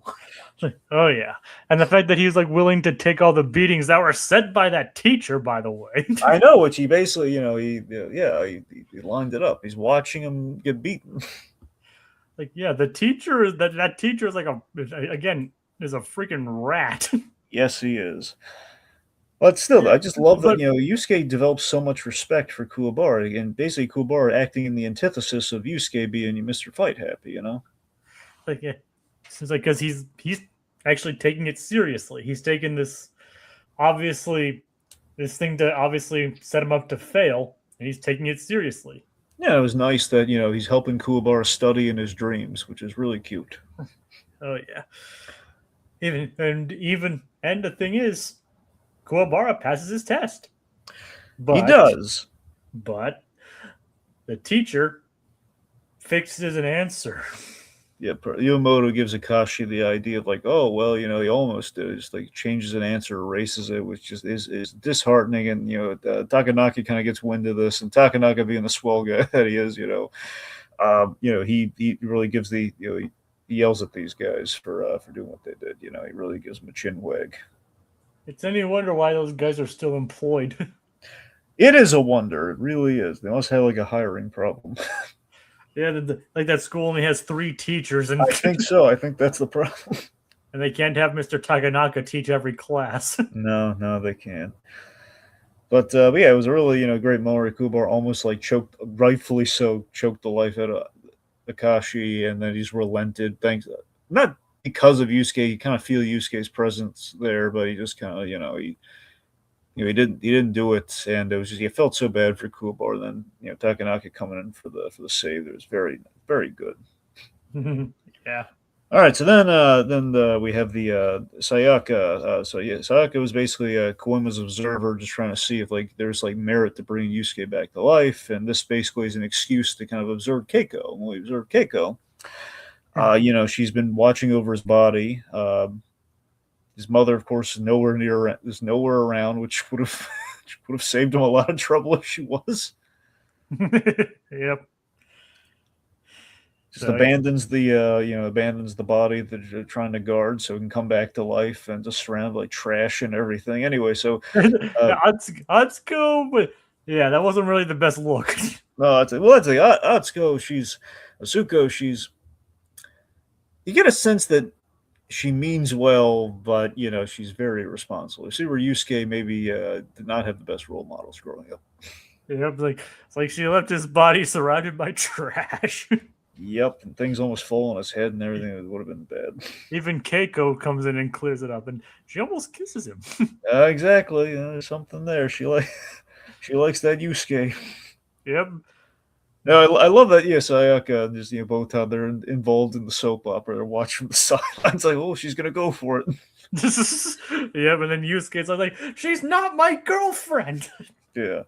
Oh yeah, and the fact that he's like willing to take all the beatings that were set by that teacher, by the way. I know, which he basically he lined it up. He's watching him get beaten. Like yeah, the teacher that teacher is like is a freaking rat. Yes, he is. But still, I just love that Yusuke develops so much respect for Kuwabara, and basically Kuwabara acting in the antithesis of Yusuke being Mr. Fight Happy, Like yeah, it's like because he's actually taking it seriously. He's taking this thing to obviously set him up to fail, and he's taking it seriously. Yeah, it was nice that he's helping Kuwabara study in his dreams, which is really cute. Oh yeah. And the thing is, Kuwabara passes his test. He But does. but the teacher fixes an answer. Yeah, Yumoto gives Akashi the idea of like, oh well, he almost did. Just like changes an answer, erases it, which is disheartening. And Takanaka kind of gets wind of this, and Takanaka being the swell guy that he is, he really gives he yells at these guys for doing what they did. He really gives them a chin wag. It's any wonder why those guys are still employed. It is a wonder. It really is. They must have like a hiring problem. Yeah, like that school only has 3 teachers, I think so. I think that's the problem. and they can't have Mr. Takanaka teach every class. No, no, they can't. But yeah, it was a really great moment. Kubar almost like choked, rightfully so, choked the life out of Akashi, and then he's relented. Thanks, not because of Yusuke. You kind of feel Yusuke's presence there, but he just kind of he didn't do it, and it was just he felt so bad for Kubar. Then Takanaka coming in for the save. It was very very good. Yeah. All right, so then we have the Sayaka. So yeah, Sayaka was basically Koima's observer, just trying to see if like there's like merit to bringing Yusuke back to life, and this basically is an excuse to kind of observe Keiko. When we observe Keiko, she's been watching over his body. His mother, of course, is nowhere around, which would have saved him a lot of trouble if she was. Yep. Just So abandons the body that they're trying to guard, so it can come back to life and just surrounded like trash and everything. Anyway, so uh, let's go. But yeah, that wasn't really the best look. no, that's like Atsuko. She's Asuko. You get a sense that she means well, but she's very irresponsible. You see where Yusuke maybe did not have the best role models growing up. Yep, it's like she left his body surrounded by trash. Yep, and things almost fall on his head and everything. It would have been bad. Even Keiko comes in and clears it up, and she almost kisses him. Exactly. There's something there. She likes that Yusuke. Yep. No, I love that. Yeah, Sayaka and just both how they're involved in the soap opera. They're watching from the sidelines, like, oh, she's gonna go for it. Yep, and then Yusuke's like, she's not my girlfriend. Yeah.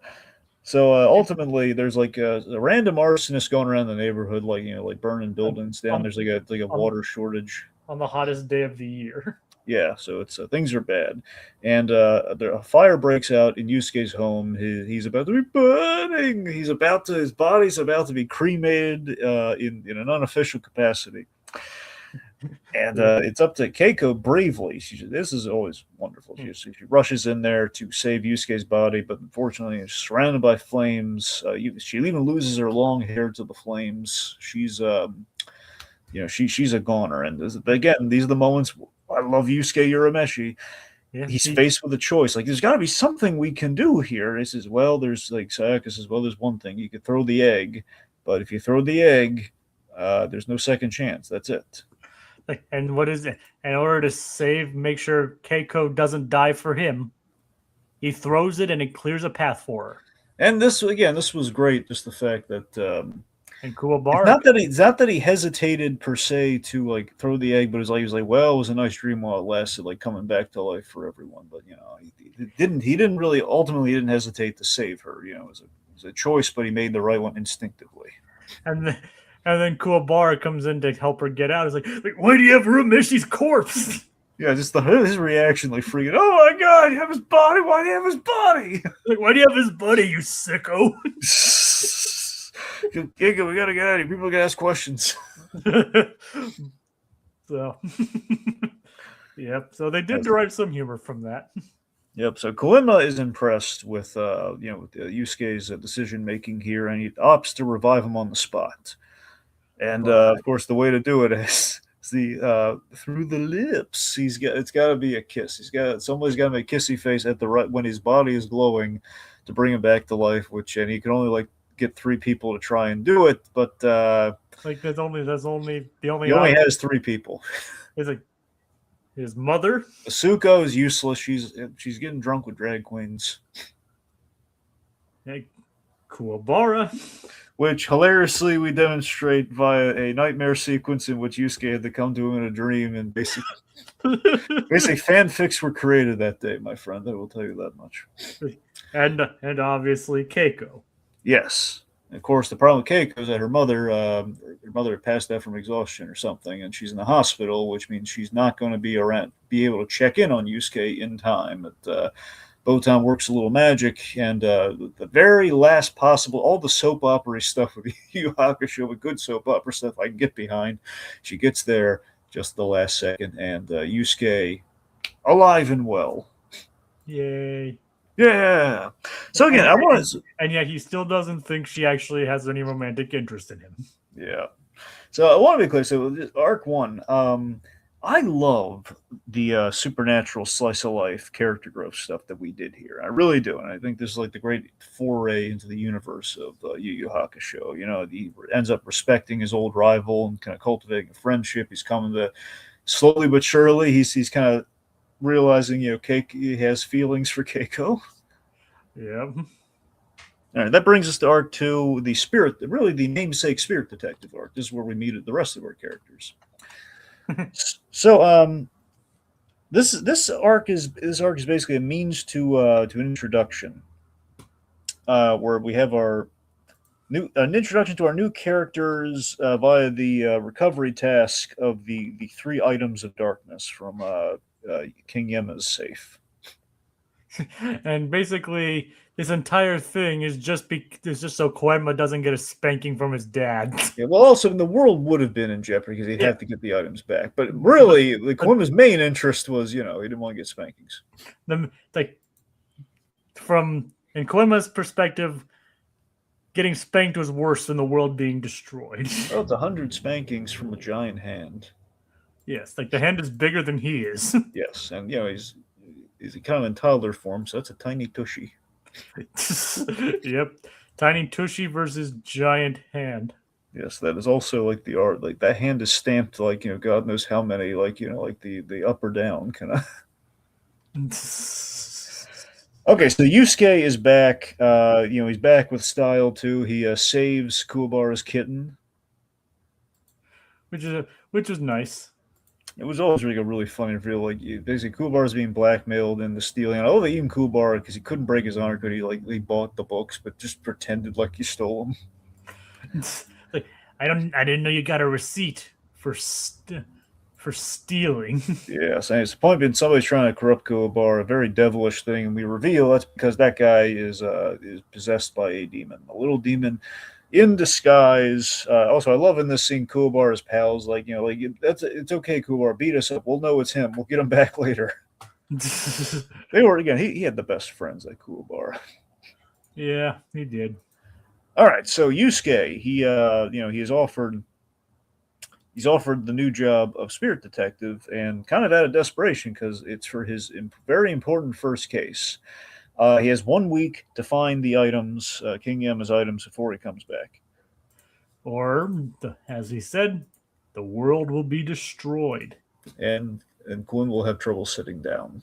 So ultimately, there's like a random arsonist going around the neighborhood, like like burning buildings down. There's like a water shortage on the hottest day of the year. Yeah, so it's things are bad, and a fire breaks out in Yusuke's home. He's about to be burning. His body's about to be cremated in an unofficial capacity. And it's up to Keiko bravely. This is always wonderful. She rushes in there to save Yusuke's body, but unfortunately, is surrounded by flames. She even loses her long hair to the flames. She's she's a goner. And again, these are the moments I love Yusuke Urameshi. Yeah, He's faced with a choice. Like, there's got to be something we can do here. He says, well, there's like Sayaka says, well, there's one thing. You could throw the egg, but if you throw the egg, there's no second chance. That's it. And what is it? In order to make sure Keiko doesn't die for him, he throws it and it clears a path for her. And this was great. Just the fact that and Kuwabara, it's not that he hesitated per se to like throw the egg, but he was like, well, it was a nice dream while it lasted, like coming back to life for everyone. But he didn't really ultimately didn't hesitate to save her. It was a choice, but he made the right one instinctively. And then Kuwabara comes in to help her get out. He's like, why do you have Urumeshi's corpse? Yeah, just his reaction, like freaking, oh my god, you have his body? Why do you have his body? Like, why do you have his body, you sicko? Giga, we gotta get out of here. People are gonna ask questions. So, yep. So they did derive some humor from that. Yep. So Koima is impressed with with Yusuke's decision making here, and he opts to revive him on the spot. And of course, the way to do it is the through the lips. It's got to be a kiss. Somebody's got to make kissy face at the right when his body is glowing to bring him back to life. And he can only like get 3 people to try and do it, but like there's only he only has 3 people. It's like his mother. Asuko is useless. She's getting drunk with drag queens. Kuwabara. which hilariously we demonstrate via a nightmare sequence in which Yusuke had to come to him in a dream, and basically fanfics were created that day, my friend. I will tell you that much. and obviously Keiko. Yes. And of course, the problem with Keiko is that her mother had passed out from exhaustion or something, and she's in the hospital, which means she's not going to be able to check in on Yusuke in time. But Botan works a little magic, and the very last possible, all the soap opera stuff with Yu Hakusho, the good soap opera stuff I can get behind, she gets there just the last second, and Yusuke alive and well. Yay. Yeah. So again, I want to. And yet he still doesn't think she actually has any romantic interest in him. Yeah. So I want to be clear. So arc one, I love the supernatural slice of life character growth stuff that we did here. I really do, and I think this is like the great foray into the universe of Yu Yu Hakusho. You know, he ends up respecting his old rival and kind of cultivating a friendship. He's coming to slowly but surely. He's kind of realizing, you know, he has feelings for Keiko. Yeah. All right, that brings us to arc two, the spirit, really the namesake spirit detective arc. This is where we meet the rest of our characters. So, this arc is basically a means to an introduction, where we have an introduction to our new characters via the recovery task of the three items of darkness from King Yema's safe. And basically, this entire thing is just so Koenma doesn't get a spanking from his dad. Yeah, well, also the world would have been in jeopardy because he'd have to get the items back. But really, the Koenma's main interest was, you know, he didn't want to get spankings. In Koenma's perspective, getting spanked was worse than the world being destroyed. Well, it's 100 spankings from a giant hand. Yes, like the hand is bigger than he is. Yes, and you know he's kind of in toddler form, so that's a tiny tushy. Yep, tiny tushy versus giant hand. Yes, that is also like the art. Like that hand is stamped like, you know, God knows how many, like, you know, like the up or down kind of. Okay, so Yusuke is back. You know, he's back with style too. He saves Kuwabara's kitten, which is nice. It was always like a really funny reveal. Like basically, Kuwabara's being blackmailed into stealing. I love that even Kuwabara, because he couldn't break his honor, could he bought the books, but just pretended like he stole them. Like, I didn't know you got a receipt for stealing. Yes, and it's the point being somebody's trying to corrupt Kuwabara, a very devilish thing, and we reveal that's because that guy is possessed by a demon, a little demon in disguise. Also, I love in this scene Kuwabara's pals, like, you know, like it's okay, Kuwabara, beat us up. We'll know it's him. We'll get him back later. They were, again, he had the best friends, like Kuwabara. Yeah, he did. All right, so Yusuke, he's offered the new job of spirit detective, and kind of out of desperation because it's for his very important first case. He has 1 week to find the items, King Yema's items, before he comes back. Or, as he said, the world will be destroyed. And Quinn will have trouble sitting down.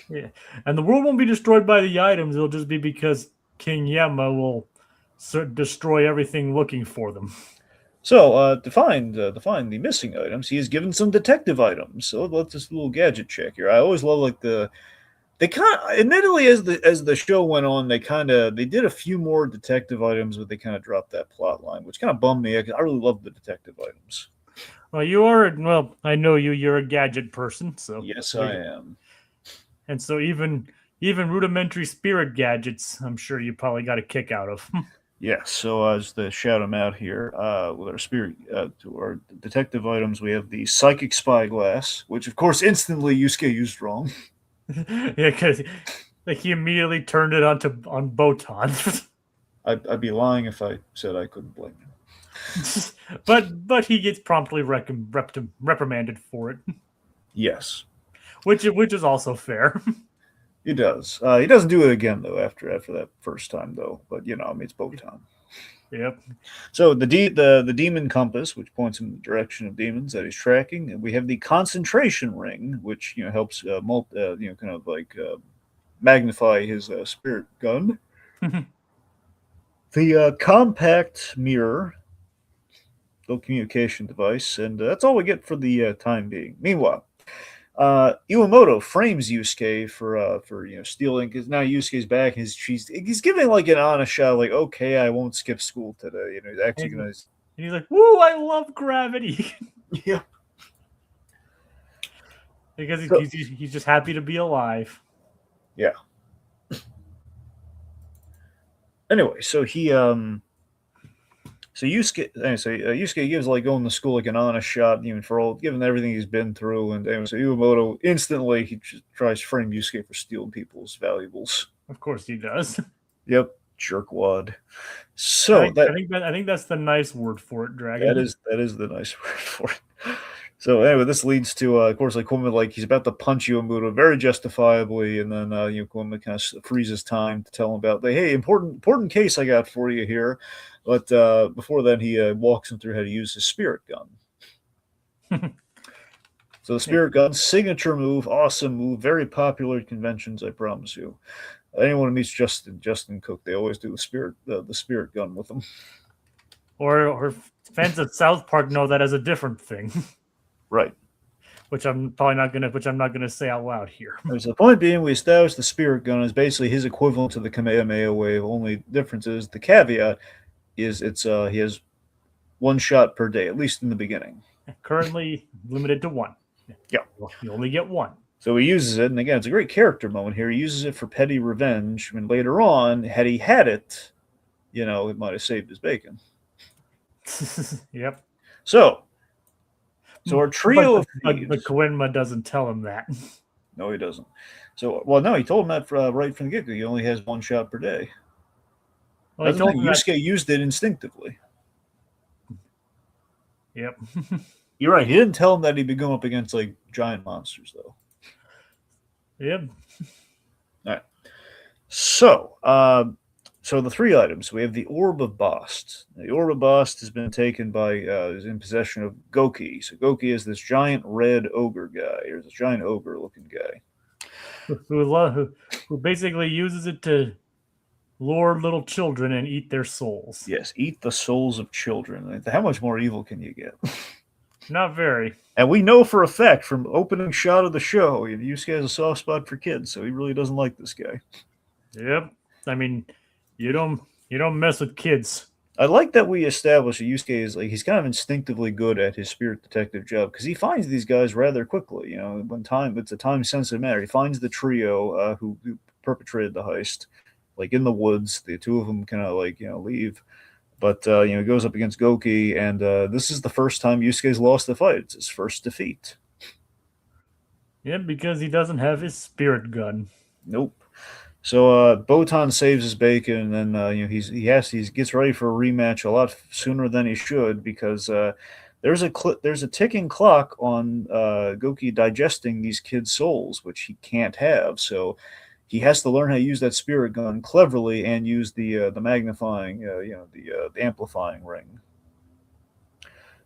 Yeah, and the world won't be destroyed by the items. It'll just be because King Yema will destroy everything looking for them. So, to find the missing items, he is given some detective items. So let's just a little gadget check here. I always love like they kind of, admittedly, as the show went on, they did a few more detective items, but they kind of dropped that plot line, which kind of bummed me. I really love the detective items. Well, I know you're a gadget person, so yes, I am. And so even rudimentary spirit gadgets, I'm sure you probably got a kick out of. Yes, so as to shout them out here, with our spirit, to our detective items, we have the psychic spyglass, which of course instantly Yusuke used wrong. Yeah, because like he immediately turned it on Botan. I'd be lying if I said I couldn't blame him. but he gets promptly reprimanded for it. Yes, which is also fair. He does. He doesn't do it again though after that first time though. But you know, I mean, it's Botan. Yep. So the demon compass, which points him in the direction of demons that he's tracking, and we have the concentration ring, which helps kind of like magnify his spirit gun. The compact mirror, little communication device, and that's all we get for the time being. Meanwhile, Iwamoto frames Yusuke for stealing because now Yusuke's back. He's giving like an honest shot, like okay, I won't skip school today. He's actually gonna. And he's like, "Woo! I love gravity." Yeah. Because he's just happy to be alive. Yeah. Anyway, so Yusuke gives like going to school like an honest shot, even for all given everything he's been through, and anyway, so Iwamoto instantly he just tries to frame Yusuke for stealing people's valuables. Of course he does. Yep, jerkwad. So I think that's the nice word for it, Dragon. that is the nice word for it. So anyway, this leads to, of course, like Kuma, like he's about to punch Iwamoto very justifiably, and then Kuma kind of freezes time to tell him about, like, hey, important case I got for you here. But before then, he walks him through how to use his spirit gun. So the spirit gun, signature move, awesome move, very popular at conventions, I promise you. Anyone who meets Justin Cook, they always do the spirit gun with them. Or fans of South Park know that as a different thing. Right. Which I'm not gonna say out loud here. So the point being, we established the spirit gun is basically his equivalent to the Kamehameha wave. Only difference is the caveat is he has one shot per day, at least in the beginning. Currently limited to one. Yeah, you only get one. So he uses it, and again, it's a great character moment here. He uses it for petty revenge. When later on, had he had it, it might have saved his bacon. Yep. So our trio of thieves. But Koenma doesn't tell him that. No, he doesn't. So, no, he told him that right from the get-go. He only has one shot per day. Well, Yusuke used it instinctively. Yep. You're right. He didn't tell him that he'd be going up against like giant monsters, though. Yep. All right. So the three items. We have the Orb of Bast. The Orb of Bast has been taken is in possession of Goki. So Goki is this giant red ogre guy, or this giant ogre-looking guy. Who basically uses it to lure little children and eat their souls. Yes, eat the souls of children. How much more evil can you get? Not very. And we know for a fact from opening shot of the show, Yusuke has a soft spot for kids, so he really doesn't like this guy. Yep. I mean, you don't mess with kids. I like that we established that Yusuke is he's kind of instinctively good at his spirit detective job because he finds these guys rather quickly. It's a time sensitive matter. He finds the trio who perpetrated the heist, like in the woods. The two of them kind of leave. But, he goes up against Goki, and this is the first time Yusuke's lost the fight. It's his first defeat. Yeah, because he doesn't have his spirit gun. Nope. So Botan saves his bacon, and then he gets ready for a rematch a lot sooner than he should because there's a ticking clock on Goki digesting these kids' souls, which he can't have. So he has to learn how to use that spirit gun cleverly and use the magnifying, the amplifying ring.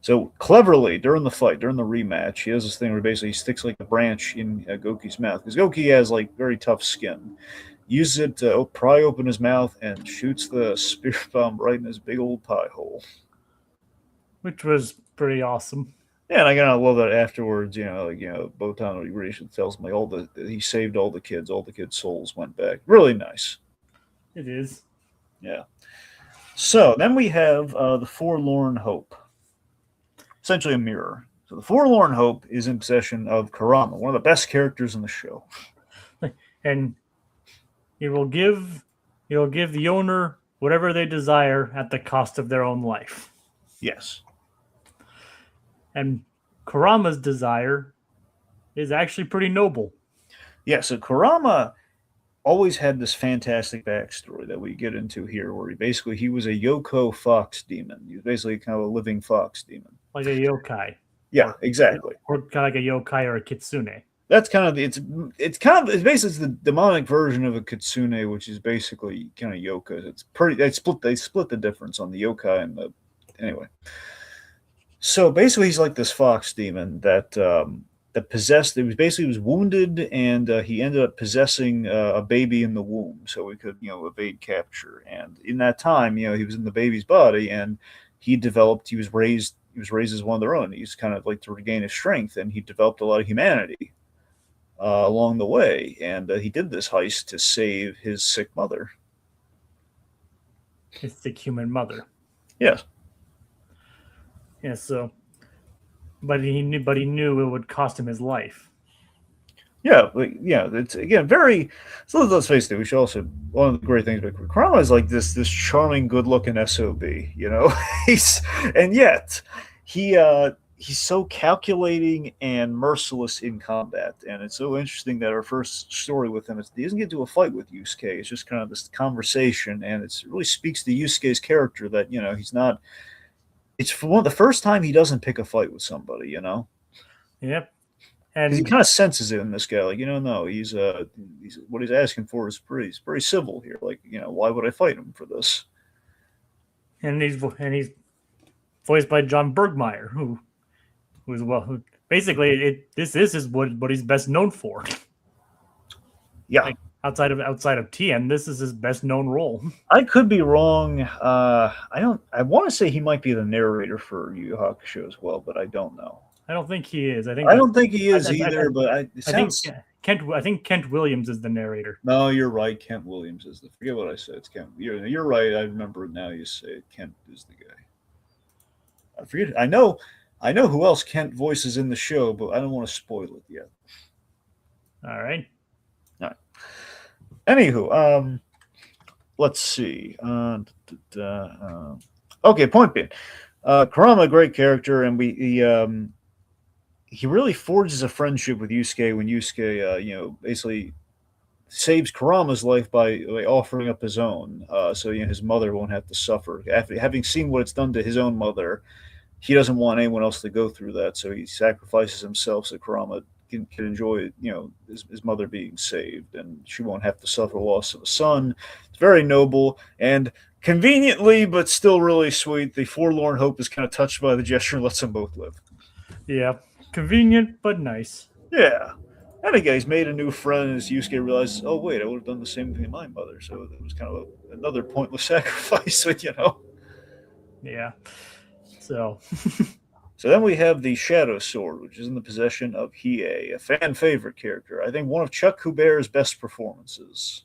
So cleverly during the fight, during the rematch, he does this thing where basically he sticks like a branch in Goki's mouth because Goki has very tough skin. Uses it to pry open his mouth and shoots the spirit bomb right in his big old pie hole, which was pretty awesome. Yeah, and I kind of love that afterwards. Botan Urameshi tells him he saved all the kids' souls went back. Really nice. It is. Yeah. So then we have the Forlorn Hope, essentially a mirror. So the Forlorn Hope is in possession of Kurama, one of the best characters in the show, and he will give the owner whatever they desire at the cost of their own life. Yes. And Kurama's desire is actually pretty noble. Yeah, so Kurama always had this fantastic backstory that we get into here, where he was a Yoko fox demon. He was basically kind of a living fox demon. Like a yokai. Yeah, exactly. Or kind of like a yokai or a kitsune. That's kind of it's basically the demonic version of a kitsune, which is basically kind of yokai. It's pretty they split the difference on the yokai and anyway. So basically he's like this fox demon that that possessed. He was wounded, and he ended up possessing a baby in the womb, so he could evade capture. And in that time, he was in the baby's body, and he developed. He was raised as one of their own. He's kind of like to regain his strength, and he developed a lot of humanity along the way. And he did this heist to save his sick mother. His sick human mother. Yes. Yeah. So, but he knew it would cost him his life. Yeah, it's again very. So let's face it. We should also one of the great things about Kurama is like this charming, good-looking sob. He's and yet he's so calculating and merciless in combat, and it's so interesting that our first story with him is he doesn't get to a fight with Yusuke. It's just kind of this conversation, and it really speaks to Yusuke's character that he's not. It's for the first time he doesn't pick a fight with somebody. Yep. Because he And kind of senses it in this guy, like no, he's what he's asking for is pretty civil here. Like why would I fight him for this? he's voiced by John Bergmeyer, who basically this is what he's best known for. Yeah, Like outside of TN, this is his best known role. I could be wrong. I don't. I want to say he might be the narrator for Yu Yu Hakusho as well, but I don't know. I don't think he is. I don't think he is either. But it I think sounds. I think Kent Williams is the narrator. No, you're right. Kent Williams is the. Forget what I said. It's Kent. You're right. I remember now. You say it. Kent is the guy. I forget. I know who else Kent voices in the show, but I don't want to spoil it yet. All right. All right. Anywho, let's see. Okay, point being, Kurama, great character, and he really forges a friendship with Yusuke when Yusuke, basically saves Kurama's life by offering up his own, so his mother won't have to suffer. After having seen what it's done to his own mother, he doesn't want anyone else to go through that, so he sacrifices himself so Kurama can enjoy, his mother being saved, and she won't have to suffer loss of a son. It's very noble, and conveniently, but still really sweet, the forlorn hope is kind of touched by the gesture and lets them both live. Yeah. Convenient but nice. Yeah. And again, he's made a new friend, as Yusuke realizes, oh, wait, I would have done the same thing to my mother. So it was kind of another pointless sacrifice, Yeah. So. So then we have the Shadow Sword, which is in the possession of Hiei, a fan favorite character. I think one of Chuck Hubert's best performances.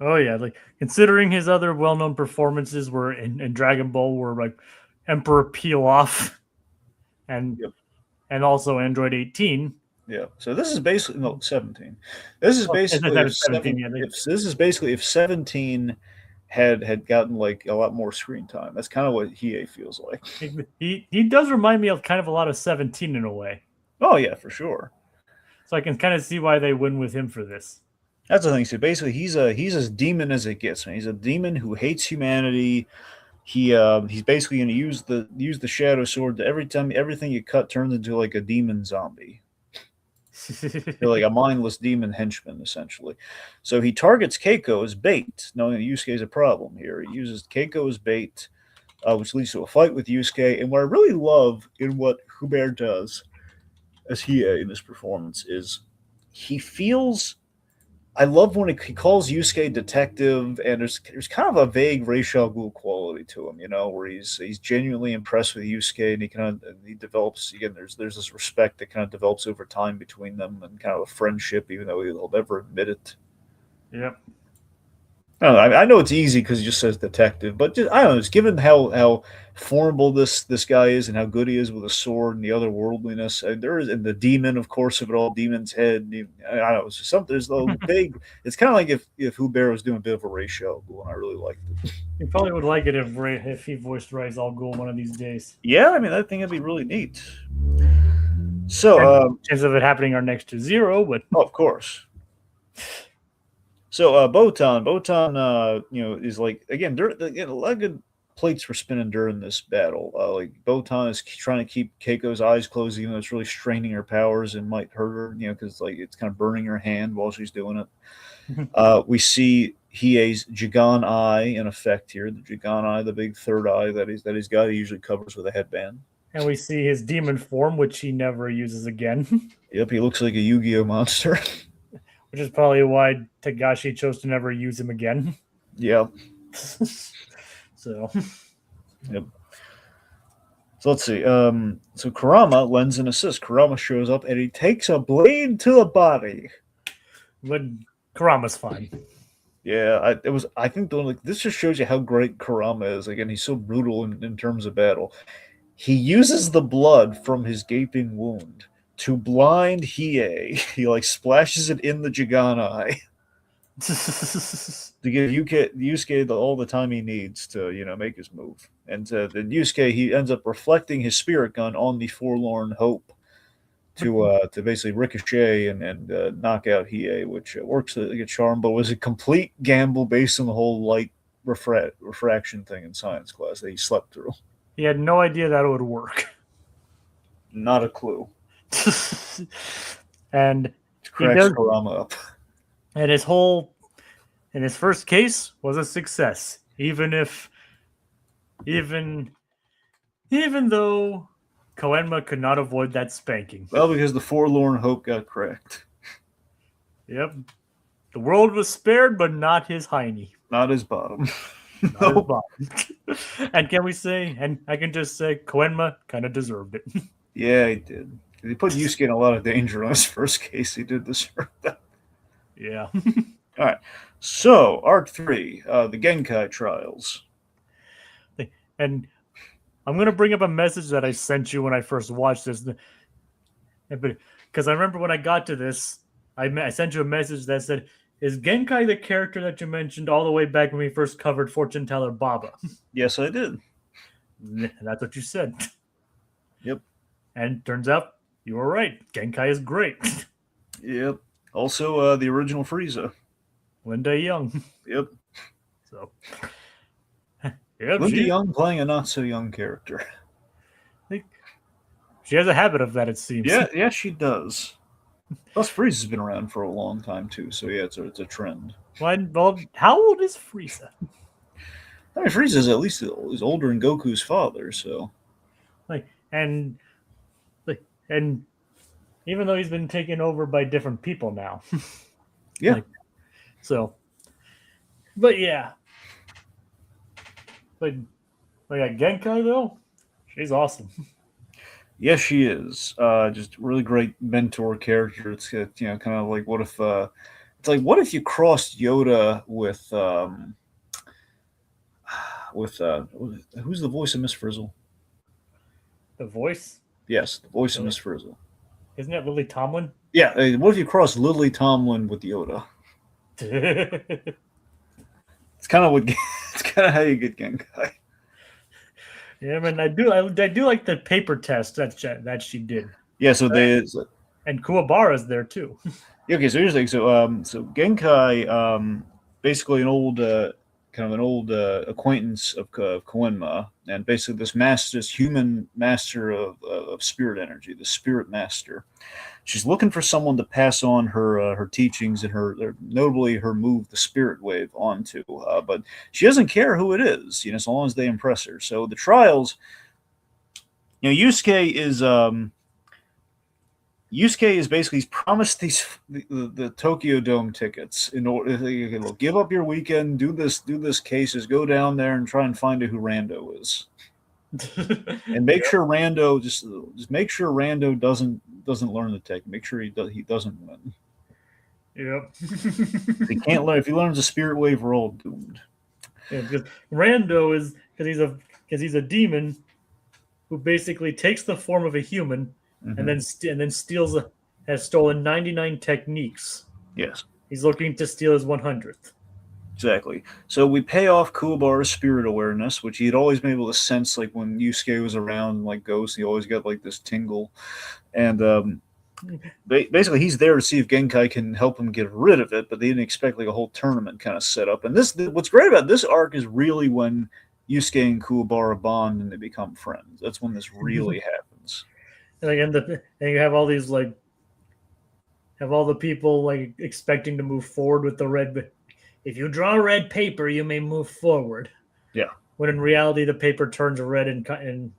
Oh yeah, like considering his other well-known performances were in Dragon Ball were like Emperor Peel Off and Yep. and also Android 18. Yeah. So this is basically 17. This is basically if 17, yeah, this is basically if 17 had gotten like a lot more screen time. That's kind of what Hiei feels like. He does remind me of kind of a lot of 17 in a way. Oh yeah, for sure. So I can kind of see why they win with him for this. That's the thing. So basically, he's as demon as it gets. Man. He's a demon who hates humanity. He's basically going to use the Shadow Sword to everything you cut turns into like a demon zombie. You're like a mindless demon henchman, essentially. So he targets Keiko as bait, knowing that Yusuke is a problem here. He uses Keiko as bait, which leads to a fight with Yusuke. And what I really love in what Hubert does as Hiei in this performance is he feels. I love when he calls Yusuke detective, and there's kind of a vague Ra's al Ghul quality to him, where he's genuinely impressed with Yusuke, and he develops again. There's this respect that kind of develops over time between them, and kind of a friendship, even though he'll never admit it. Yep. I know it's easy because he just says detective, but I don't know. Just given how formidable this guy is and how good he is with a sword and the otherworldliness, and and the demon, of course, of it all, demon's head. I don't know. It's just something. There's a little big. It's kind of like if Hubert was doing a bit of a Ra's al Ghul, and I really liked it. You probably would like it if he voiced Ra's al Ghul one of these days. Yeah, I mean, I think it'd be really neat. So, chance of it happening are next to zero, but of course. So Botan, is like again. A lot of good plates were spinning during this battle. Like Botan is trying to keep Keiko's eyes closed, even though it's really straining her powers and might hurt her. Because like it's kind of burning her hand while she's doing it. We see Hiei's Jigan eye in effect here. The Jigan eye, the big third eye that he's got, he usually covers with a headband. And we see his demon form, which he never uses again, Yep, he looks like a Yu-Gi-Oh monster. which is probably why Tagashi chose to never use him again. Yep. So, Yep. So let's see. So Kurama lends an assist. Kurama shows up and he takes a blade to the body. but Kurama's fine. Yeah, I think this just shows you how great Kurama is. Again, he's so brutal in terms of battle. He uses the blood from his gaping wound to blind Hiei. He like splashes it in the Jigan eye to give Yusuke all the time he needs to make his move. And then Yusuke, he ends up reflecting his spirit gun on the Forlorn Hope to basically ricochet and knock out Hiei, which works like a charm, but was a complete gamble based on the whole light refraction thing in science class that he slept through. He had no idea that it would work. Not a clue. And It cracks Kurama up. And his first case was a success, even though Koenma could not avoid that spanking. Well, because the Forlorn Hope got cracked. Yep. The world was spared, but not his hiney. Not his bottom. Not his bottom. And I can just say, Koenma kind of deserved it. Yeah, he did. He put Yusuke in a lot of danger on his first case. He did deserve that. Yeah. All right. So, Arc 3, the Genkai Trials. And I'm going to bring up a message that I sent you when I first watched this. Because I remember when I got to this, I sent you a message that said, is Genkai the character that you mentioned all the way back when we first covered Fortune Teller Baba? Yes, I did. That's what you said. Yep. And turns out you were right. Genkai is great. Yep. Also, the original Frieza. Linda Young. Yep. So, Linda Young playing a not so young character. She has a habit of that, it seems. Yeah, she does. Plus, Frieza's been around for a long time too, so yeah, it's a trend. Well, how old is Frieza? I mean, Frieza's at least is older than Goku's father, so. And even though he's been taken over by different people now. Yeah. But yeah. But Genkai though, she's awesome. Yes, she is. Just really great mentor character. It's kind of like what if you crossed Yoda with who's the voice of Miss Frizzle? The voice? Yes, the voice of Miss Frizzle. Isn't that Lily Tomlin? Yeah. What if you cross Lily Tomlin with Yoda? It's kind of how you get Genkai. Yeah, I mean, I do like the paper test that she did. Yeah, so and Kuwabara's there too. Okay, so here's the thing. So Genkai, basically an old acquaintance of Koenma, and basically this human master of spirit energy, the spirit master. She's looking for someone to pass on her teachings and notably her move, the spirit wave, onto. But she doesn't care who it is, as long as they impress her. So the trials, Yusuke is basically he's promised the Tokyo Dome tickets in order. Give up your weekend, do this cases, go down there and try and find out who Rando is, and make sure Rando just make sure Rando doesn't learn the tech. Make sure he doesn't win. Yep. He can't learn. If he learns a spirit wave, we're all doomed. Yeah, because Rando is because he's a demon who basically takes the form of a human. Mm-hmm. and then has stolen 99 techniques. Yes. He's looking to steal his 100th. Exactly. So we pay off Kuwabara's spirit awareness, which he had always been able to sense, like when Yusuke was around, like Ghost, he always got like this tingle. And basically he's there to see if Genkai can help him get rid of it, but they didn't expect like a whole tournament kind of set up. And what's great about this arc is really when Yusuke and Kuwabara bond and they become friends. That's when this really happens. And you have all these have all the people like expecting to move forward with the red. If you draw red paper, you may move forward. Yeah. When in reality, the paper turns red and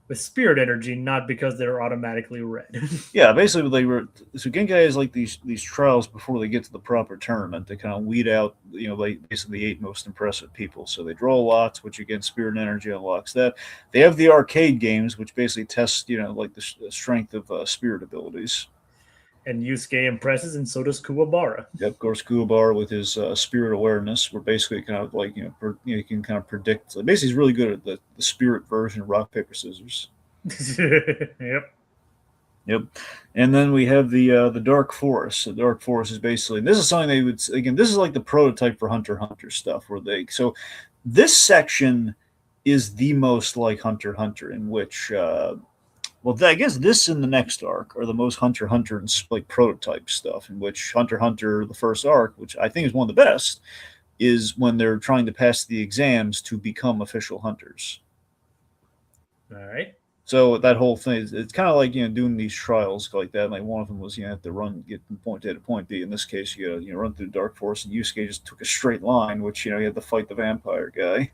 with spirit energy, not because they're automatically red. Yeah, basically they were. So Genkai has like these trials before they get to the proper tournament to kind of weed out, like basically the 8 most impressive people. So they draw lots, which again, spirit energy unlocks that. They have the arcade games, which basically test, like the strength of spirit abilities. And Yusuke impresses, and so does Kuwabara. Yep, of course, Kuwabara with his spirit awareness, where basically kind of like you can kind of predict. Like, basically, he's really good at the spirit version of rock paper scissors. Yep. Yep, and then we have the Dark Forest. The Dark Forest is basically, and this is something they would, again. This is like the prototype for Hunter x Hunter stuff, where they this section is the most like Hunter x Hunter, in which well, I guess this and the next arc are the most Hunter x Hunter and like prototype stuff, in which Hunter x Hunter, the first arc, which I think is one of the best, is when they're trying to pass the exams to become official hunters. All right. So that whole thing, it's kind of like doing these trials like that. Like one of them was have to get from point A to point B. In this case, you got to run through the Dark Forest, and Yusuke just took a straight line, which you had to fight the vampire guy.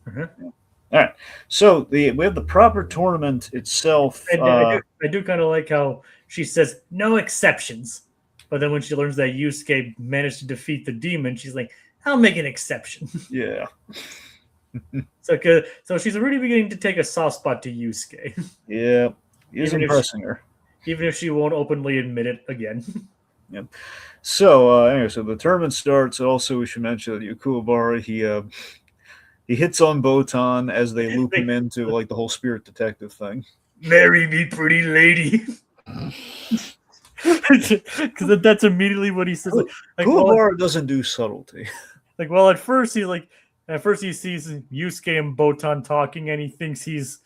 Mm-hmm. All right, so we have the proper tournament itself. I do kind of like how she says no exceptions, but then when she learns that Yusuke managed to defeat the demon, she's like, "I'll make an exception." Yeah. So she's already beginning to take a soft spot to Yusuke. Yeah, he's impressing her, even if she won't openly admit it again. Yep. So anyway, so the tournament starts. Also, we should mention that Kuwabara, he hits on Botan as they loop him into like the whole spirit detective thing. Marry me, pretty lady. Because that's immediately what he says. Like Kuwabara doesn't do subtlety. Like, at first he sees Yusuke and Botan talking, and he thinks he's,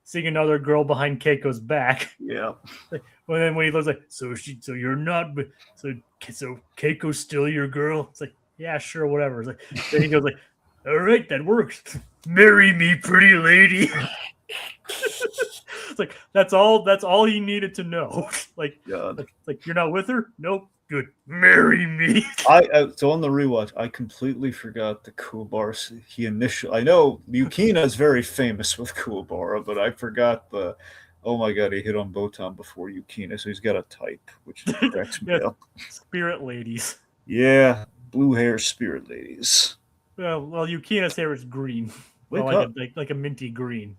seeing another girl behind Keiko's back. Yeah. Well, then when he looks like, so you're not, so Keiko's still your girl? It's like, yeah, sure, whatever. It's like, then he goes like, all right, that works. Marry me, pretty lady. It's like that's all he needed to know. Like you're not with her? Nope. Good. Marry me. So on the rewatch, I completely forgot the Kuwabara. I know Yukina is very famous with Kuwabara, but I forgot oh my god, he hit on Botan before Yukina, so he's got a type, which cracks me up. Spirit ladies. Yeah, blue hair spirit ladies. Well, Yukina's hair is green. Like a minty green.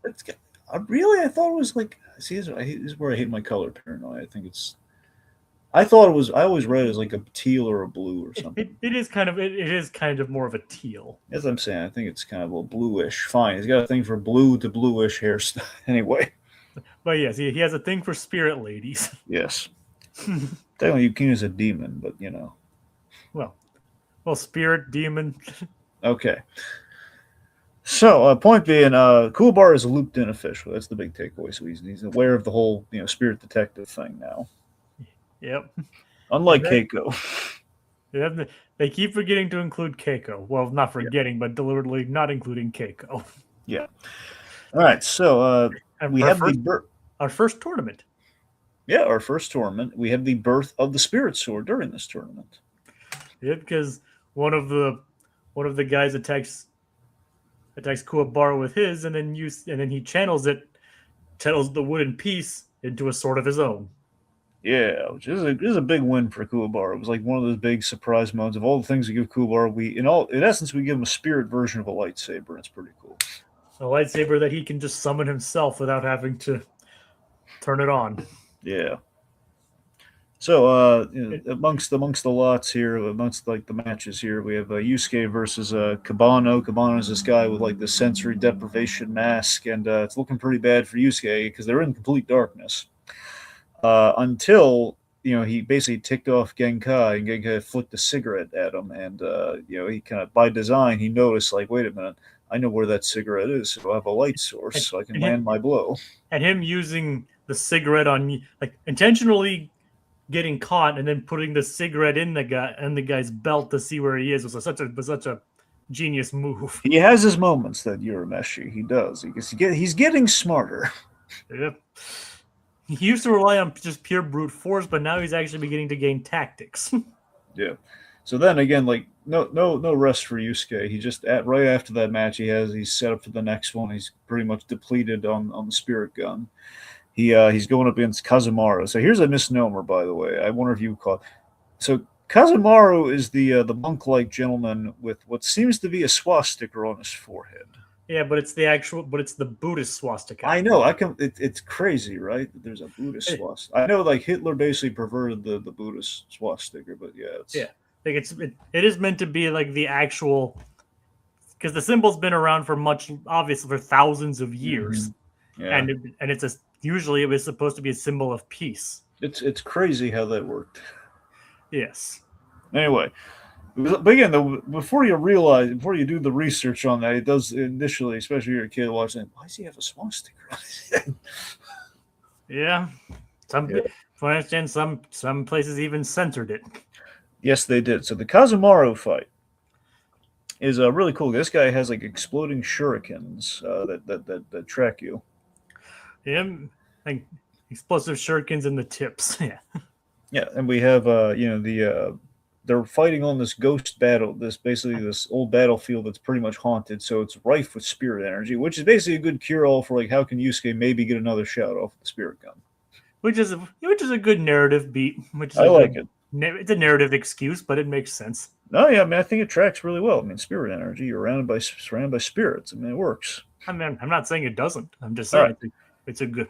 Really? I thought it was like. See, this is where I hate my color paranoia. I think it's. I thought it was. I always read it as like a teal or a blue or something. It is kind of more of a teal. As I'm saying, I think it's kind of a bluish. Fine, he's got a thing for blue to bluish hairstyle. Anyway. But yes, he has a thing for spirit ladies. Yes. Technically, Yukina's a demon, but Well, spirit demon. Okay. So, point being, Kuwabara is a looped-in official. That's the big takeaway. So he's aware of the whole, spirit detective thing now. Yep. Unlike Keiko. They keep forgetting to include Keiko. Well, not forgetting, but deliberately not including Keiko. Yeah. All right. So we have our first tournament. Yeah, our first tournament. We have the birth of the Spirit Sword during this tournament. Yeah, because one of the guys attacks Kuwabara with his, and then he channels the wooden piece into a sword of his own. Yeah, which is a big win for Kuwabara. It was like one of those big surprise moments of all the things we give Kuwabara. In essence, we give him a spirit version of a lightsaber, and it's pretty cool. A lightsaber that he can just summon himself without having to turn it on. Yeah. So amongst the lots here, amongst like the matches here, we have Yusuke versus Kabano. Kabano is this guy with like the sensory deprivation mask, and it's looking pretty bad for Yusuke because they're in complete darkness. Until he basically ticked off Genkai, and Genkai flicked a cigarette at him, and he kind of by design he noticed like, wait a minute, I know where that cigarette is, so I have a light source, so I can land my blow. And him using the cigarette on like intentionally getting caught and then putting the cigarette in the guy's belt to see where he is was such a genius move. He has his moments, that Urameshi. He does. He's getting smarter. Yep. He used to rely on just pure brute force, but now he's actually beginning to gain tactics. Yeah. So then again, like no rest for Yusuke. He just right after that match, he's set up for the next one. He's pretty much depleted on the spirit gun. He's going up against Kazumaru. So here's a misnomer, by the way. I wonder if you caught. So Kazumaru is the monk-like gentleman with what seems to be a swastika on his forehead. Yeah, but it's the Buddhist swastika. I know. It's crazy, right? There's a Buddhist swastika. I know, like Hitler basically perverted the Buddhist swastika, but yeah, like it is meant to be like the actual, because the symbol's been around for obviously for thousands of years, yeah. and usually it was supposed to be a symbol of peace. It's crazy how that worked. Yes. Anyway. But again, though, before you do the research on that, it does initially, especially if you're a kid watching, why does he have a swastika on his head? Yeah. From what I understand, some places even censored it. Yes, they did. So the Kazumaru fight is really cool. This guy has like exploding shurikens that track you. Yeah, like explosive shurikens in the tips. Yeah. Yeah, and we have they're fighting on this ghost battle, this old battlefield that's pretty much haunted, so it's rife with spirit energy, which is basically a good cure-all for like how can Yusuke maybe get another shot off the spirit gun. Which is a good narrative beat. I like it. It's a narrative excuse, but it makes sense. No, yeah, I mean I think it tracks really well. I mean, spirit energy, you're surrounded by spirits. I mean, it works. I mean, I'm not saying it doesn't. I'm just saying it's a good.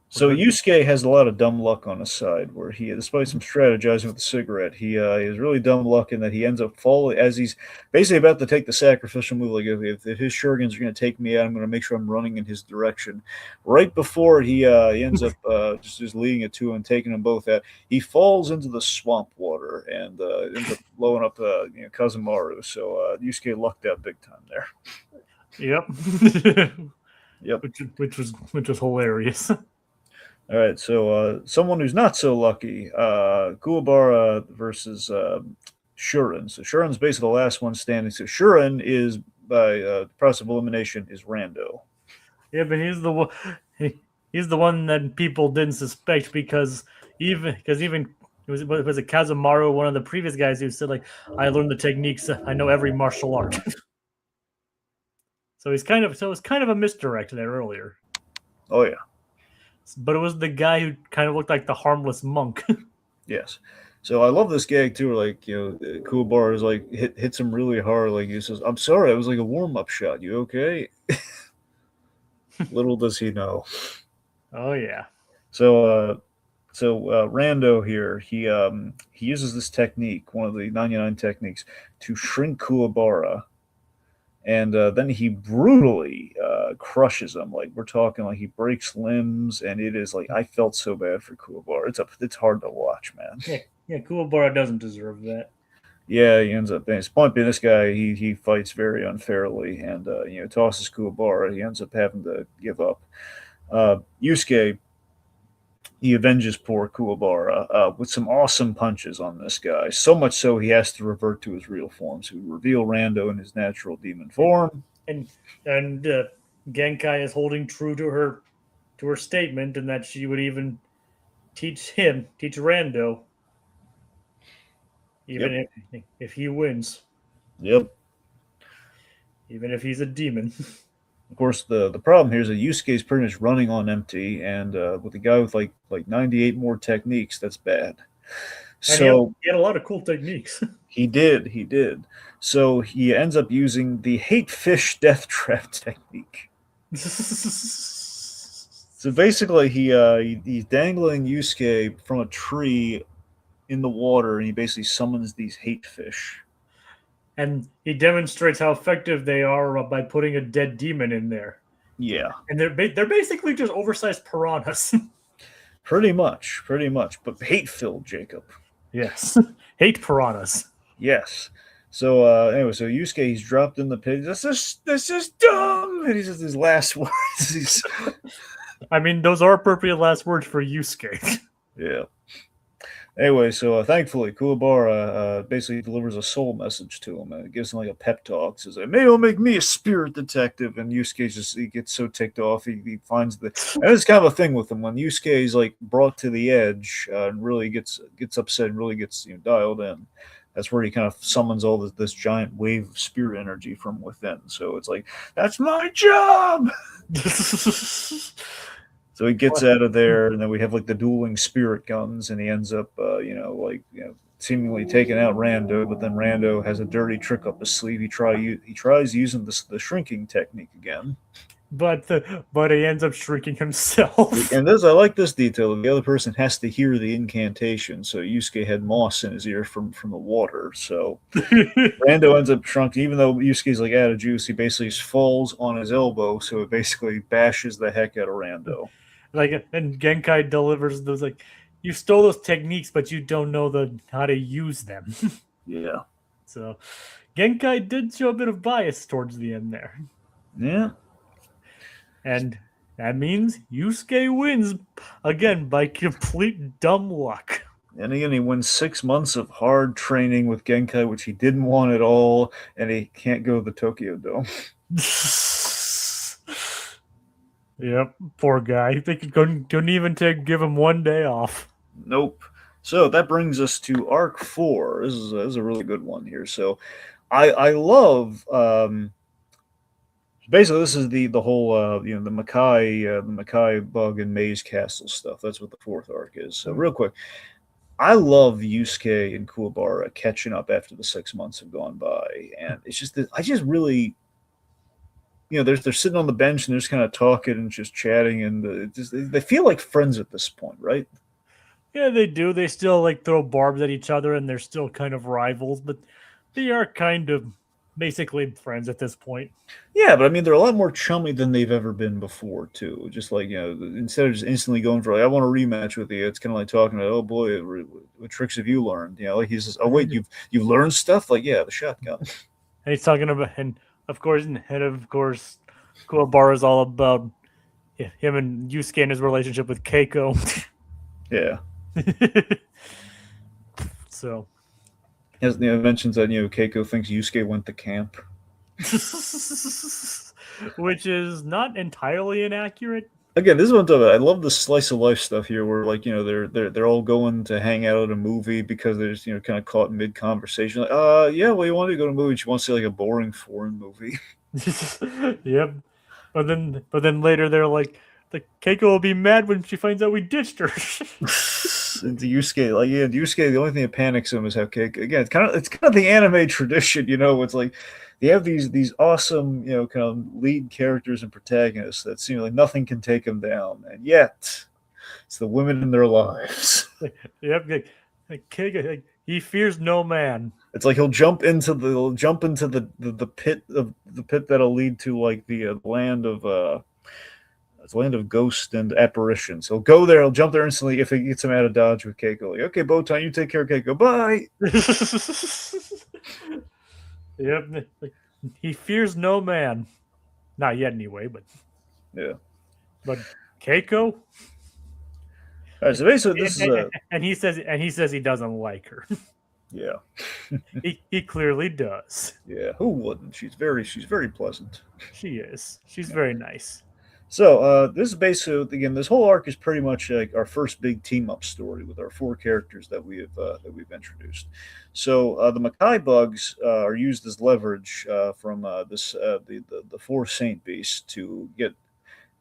So Yusuke has a lot of dumb luck on his side, where despite some strategizing with the cigarette, he is really dumb luck in that he ends up falling as he's basically about to take the sacrificial move. Like if his shurikens are going to take me out, I'm going to make sure I'm running in his direction. Right before he ends up just leading it to him, taking them both out, he falls into the swamp water and ends up blowing up Kazumaru. So Yusuke lucked out big time there. Yep. Yep. Which was hilarious. All right, so someone who's not so lucky, Kuwabara versus Shuren. So Shuren's basically the last one standing. So Shuren is, by process of elimination, is Rando. Yeah, but he's the one that people didn't suspect because even was it Kazumaru, one of the previous guys who said like, I learned the techniques, I know every martial art. So it's kind of a misdirect there earlier. Oh yeah. But it was the guy who kind of looked like the harmless monk. Yes. So I love this gag too. Like, Kuwabara is like hits him really hard. Like he says, "I'm sorry, it was like a warm-up shot. You okay?" Little does he know. Oh yeah. So Rando here, he uses this technique, one of the 99 techniques, to shrink Kuwabara. And then he brutally crushes him. Like we're talking, like he breaks limbs, and it is like I felt so bad for Kuwabara. It's hard to watch, man. Yeah, Kuwabara doesn't deserve that. Yeah, he ends up being. His point being, this guy he fights very unfairly, and tosses Kuwabara. He ends up having to give up. Yusuke, he avenges poor Kuwabara with some awesome punches on this guy. So much so he has to revert to his real form. So we reveal Rando in his natural demon form. And Genkai is holding true to her statement, and that she would even teach Rando, even if he wins. Yep. Even if he's a demon. Of course, the problem here is that Yusuke is pretty much running on empty, and with a guy with like 98 more techniques, that's bad. So he had a lot of cool techniques. He did. So he ends up using the hate fish death trap technique. So basically, he's dangling Yusuke from a tree in the water, and he basically summons these hate fish. And he demonstrates how effective they are by putting a dead demon in there. Yeah. And they're basically just oversized piranhas. Pretty much. But hate-filled, Jacob. Yes. Hate piranhas. Yes. So anyway, so Yusuke, he's dropped in the pit. This is dumb! And he says his last words. I mean, those are appropriate last words for Yusuke. Yeah. Anyway, so thankfully, Kuwabara basically delivers a soul message to him, and it gives him like a pep talk. Says, "Maybe it'll make me a spirit detective." And Yusuke he gets so ticked off, he finds and it's kind of a thing with him when Yusuke is like brought to the edge and really gets upset and really gets dialed in. That's where he kind of summons all this giant wave of spirit energy from within. So it's like, that's my job. So he gets out of there, and then we have like the dueling spirit guns, and he ends up, seemingly taking out Rando. But then Rando has a dirty trick up his sleeve. He tries using the shrinking technique again, but he ends up shrinking himself. and this I like this detail. The other person has to hear the incantation, so Yusuke had moss in his ear from the water. So Rando ends up shrunk, even though Yusuke's like out of juice. He basically falls on his elbow, so it basically bashes the heck out of Rando. Like, and Genkai delivers those like, you stole those techniques, but you don't know how to use them. Yeah. So Genkai did show a bit of bias towards the end there. Yeah. And that means Yusuke wins again by complete dumb luck. And again, he wins 6 months of hard training with Genkai, which he didn't want at all, and he can't go to the Tokyo Dome. Yep, poor guy. They couldn't even give him one day off. Nope. So that brings us to Arc 4. This is a really good one here. So I love basically this is the whole the Makai bug and Maze Castle stuff. That's what the fourth arc is. So real quick, I love Yusuke and Kuwabara catching up after the 6 months have gone by, and it's just that I just really, they're sitting on the bench and they're just kind of talking and just chatting, and they feel like friends at this point, right? Yeah, they do. They still like throw barbs at each other, and they're still kind of rivals, but they are kind of basically friends at this point. Yeah, but I mean, they're a lot more chummy than they've ever been before, too. Just like, instead of just instantly going for, like, I want a rematch with you, it's kind of like talking about, oh boy, what tricks have you learned? Like he says, oh wait, you've learned stuff? Like, yeah, the shotgun. And he's talking about, and of course, Kuwabara is all about him and Yusuke and his relationship with Keiko. Yeah. So. As mentions that, Keiko thinks Yusuke went to camp. Which is not entirely inaccurate. Again, this is what I'm talking about. I love the slice of life stuff here, where like they're all going to hang out at a movie because they're just kind of caught mid conversation. Like, yeah, well, you want to go to a movie? You want to see like a boring foreign movie? Yep. But then later they're like, the Keiko will be mad when she finds out we ditched her. And Yusuke, Yusuke, the only thing that panics him is how Keiko. Again, it's kind of the anime tradition, It's like they have these awesome, kind of lead characters and protagonists that seem like nothing can take them down, and yet it's the women in their lives. Yep, Keiko, he fears no man. It's like he'll jump into the pit that'll lead to like the land of. It's a land of ghosts and apparitions. He'll go there. He'll jump there instantly if it gets him out of dodge with Keiko. Like, okay, Botan, you take care of Keiko. Bye. Yep. He fears no man. Not yet, anyway. But yeah. But Keiko. All right, so basically, this is and he says he doesn't like her. Yeah. he clearly does. Yeah. Who wouldn't? She's very pleasant. She is. She's very nice. So this is basically, again, this whole arc is pretty much like our first big team up story with our four characters that we've introduced. So the Makai bugs are used as leverage from the four Saint Beasts to get.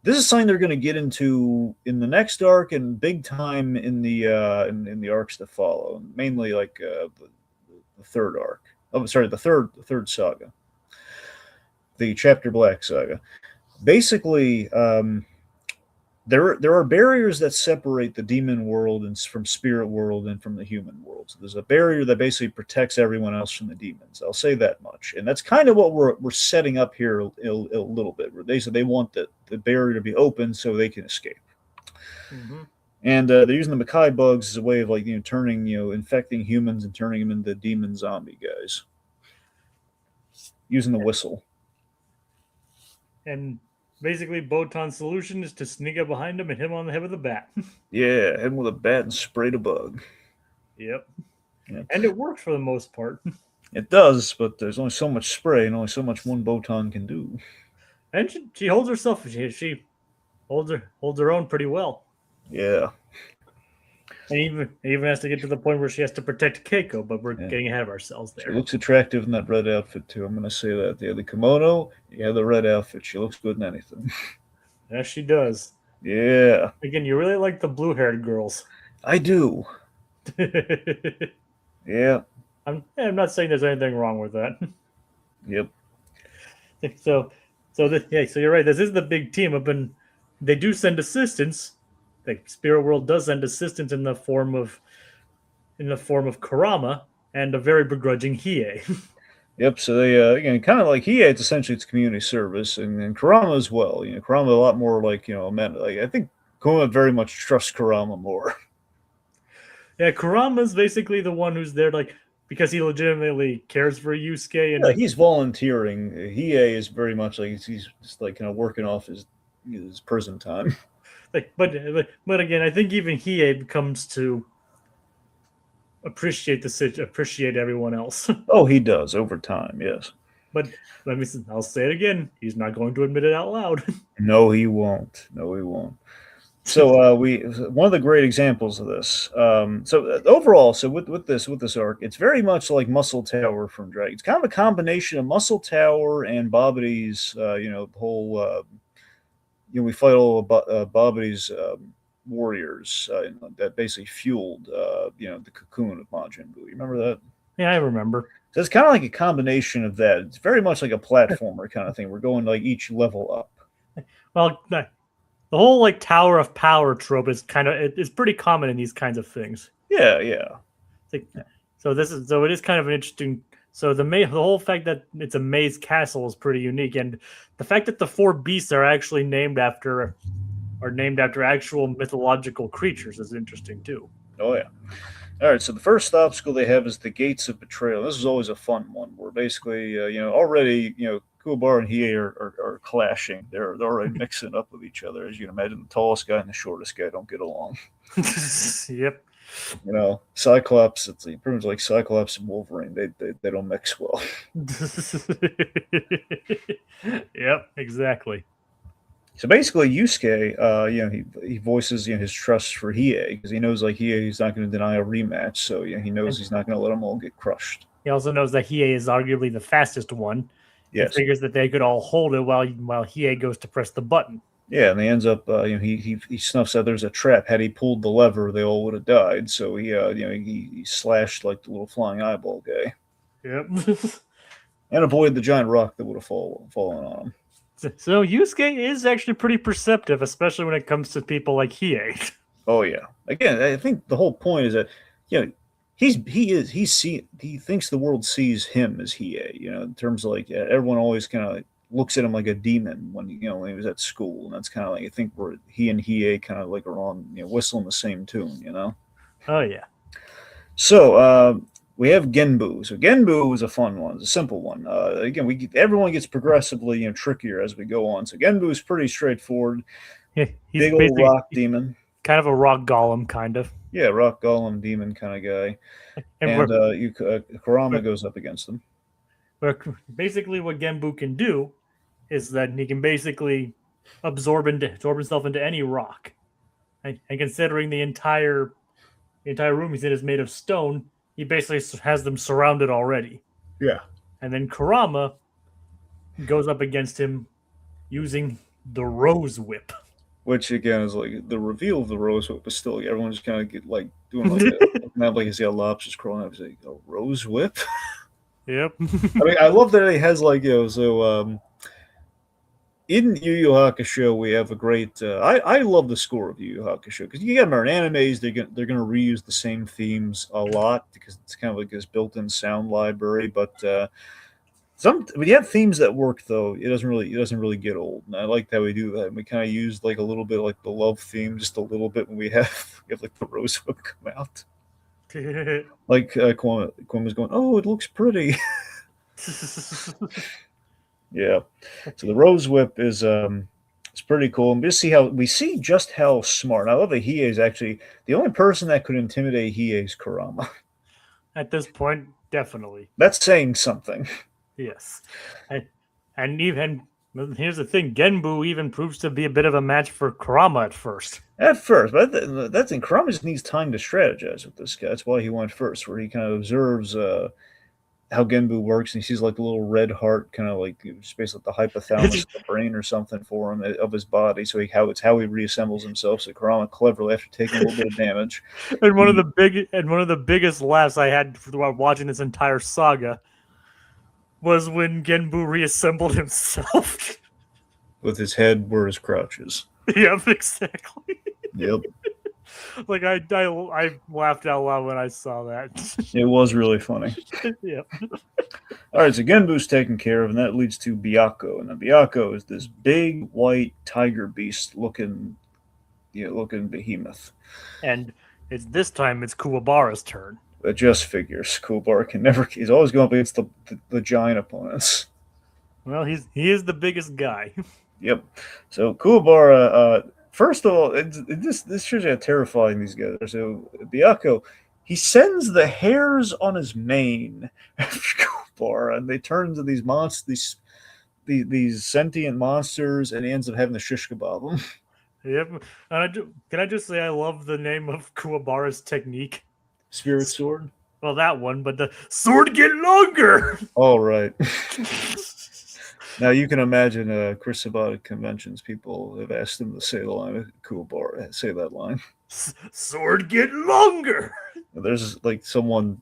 This is something they're going to get into in the next arc and big time in the arcs that follow, mainly like the third arc. Oh, sorry, the third saga, the Chapter Black saga. Basically, there are barriers that separate the demon world from spirit world and from the human world. So there's a barrier that basically protects everyone else from the demons. I'll say that much, and that's kind of what we're setting up here a little bit. They want the barrier to be open so they can escape. Mm-hmm. And they're using the Makai bugs as a way of like turning infecting humans and turning them into demon zombie guys using the whistle. And basically, Botan's solution is to sneak up behind him and hit him on the head with a bat. Yeah, hit him with a bat and spray the bug. Yep. Yeah. And it works for the most part. It does, but there's only so much spray and only so much one Botan can do. And she holds herself. She holds her own pretty well. Yeah. And even has to get to the point where she has to protect Keiko, but we're Yeah. getting ahead of ourselves She there. looks attractive in that red outfit too. I'm going to say that. Yeah, the kimono, yeah, the red outfit. She looks good in anything. Yes, she does. Yeah, Again, you really like the blue-haired girls. I do. Yeah, I'm not saying there's anything wrong with that. yep. So, so you're right. This is the big team up, and they do send assistance. The spirit world does send assistance in the form of Karama and a very begrudging Hiei. Yep. So they again kind of like it's essentially it's community service, and Kurama as well. Kurama a lot more like like I think Kuma very much trusts Kurama more. Yeah, Karama's basically the one who's there, like because he legitimately cares for Yusuke, Yeah, and he's volunteering. Hiei is very much like he's just like working off his prison time. like, but again, I think even Hiei comes to appreciate everyone else. Oh, he does over time. Yes. But I'll say it again. He's not going to admit it out loud. No, he won't. No, he won't. So we one of the great examples of this. Overall, so with this arc, it's very much like Muscle Tower from Dragon. It's kind of a combination of Muscle Tower and Bobity's. The whole. We fight all of Bobity's warriors that basically fueled the cocoon of Majin Buu. You remember that? Yeah, I remember. So it's kind of like a combination of that. It's very much like a platformer kind of thing. We're going like each level up. Well, the whole like Tower of Power trope is it's pretty common in these kinds of things. Yeah, yeah. Like, so it is kind of an interesting. So the whole fact that it's a maze castle is pretty unique, and the fact that the four beasts are named after actual mythological creatures is interesting too. Oh yeah. All right, so the first obstacle they have is the Gates of Betrayal. This is always a fun one, where basically, already, Kuwabara and Hiei are clashing. They're already mixing up with each other. As you can imagine, the tallest guy and the shortest guy don't get along. Yep. Cyclops, it's pretty much like Cyclops and Wolverine. They don't mix well. Yep, exactly. So basically, Yusuke, he voices his trust for Hiei because he knows like he's not going to deny a rematch. So he knows he's not going to let them all get crushed. He also knows that Hiei is arguably the fastest one. Yes. He figures that they could all hold it while Hiei goes to press the button. Yeah, and he ends up, he snuffs out there's a trap. Had he pulled the lever, they all would have died. So he slashed like the little flying eyeball guy. Yep. And avoided the giant rock that would have fallen on him. So Yusuke is actually pretty perceptive, especially when it comes to people like Hiei. Oh yeah. Again, I think the whole point is that he thinks the world sees him as Hiei. In terms of like everyone always kind of looks at him like a demon when he was at school, and that's kind of like I think where he and Hiei kind of like are on whistling the same tune. Oh yeah. So we have Genbu. So Genbu is a fun one. It's a simple one. Again, everyone gets progressively trickier as we go on. So Genbu is pretty straightforward. Yeah, he's big old rock demon. Kind of a rock golem, kind of. Yeah, rock golem demon kind of guy. And Kurama goes up against him. Basically, what Genbu can do is that he can basically absorb himself into any rock. And considering the entire room he's in is made of stone, he basically has them surrounded already. Yeah. And then Kurama goes up against him using the Rose Whip. Which again is like the reveal of the Rose Whip, but still everyone just kind of get like doing like that. Not like he's got lobsters crawling up. He's like, a Rose Whip? Yep. I mean, I love that he has like in Yu Yu Hakusho, we have a great. I love the score of Yu Yu Hakusho because you got in animes, they're gonna reuse the same themes a lot because it's kind of like this built-in sound library. But when you have themes that work, though, it doesn't really get old. And I like how we do that. And we kind of use like a little bit like the love theme, just a little bit when we have like the Rose Whip come out. Like Kwama's going, oh, it looks pretty. Yeah. So the Rose Whip is it's pretty cool. And we see just how smart. I love that Hiei is actually the only person that could intimidate Hiei is Kurama. At this point, definitely. That's saying something. Yes. And even Here's the thing: Genbu even proves to be a bit of a match for Kurama at first. At first, but that's in Kurama just needs time to strategize with this guy. That's why he went first, where he kind of observes how Genbu works, and he sees like a little red heart, kind of like just basically the hypothalamus of the brain or something for him of his body. So it's how he reassembles himself. So Kurama cleverly, after taking a little bit of damage, And one of the biggest laughs I had while watching this entire saga was when Genbu reassembled himself. with his head where his crotch is. Yep, exactly. Yep. Like I laughed out loud when I saw that. It was really funny. Yep. All right, so Genbu's taken care of, and that leads to Byakko. And then Byakko is this big white tiger beast looking behemoth. And this time it's Kuwabara's turn. It just figures. Kuwabara can never. He's always going up against the giant opponents. Well, he is the biggest guy. Yep. So Kuwabara. First of all, this shows you how terrifying these guys are. So Byakko, he sends the hairs on his mane after Kuwabara, and they turn into these monsters, these sentient monsters, and he ends up having the shish kebab them. Yep. And can I just say I love the name of Kuwabara's technique? Spirit sword. Well, that one, but the sword get longer. All right. Now you can imagine Chris Sabat conventions. People have asked him to say the line. Kuwabara, say that line. Sword get longer. There's like someone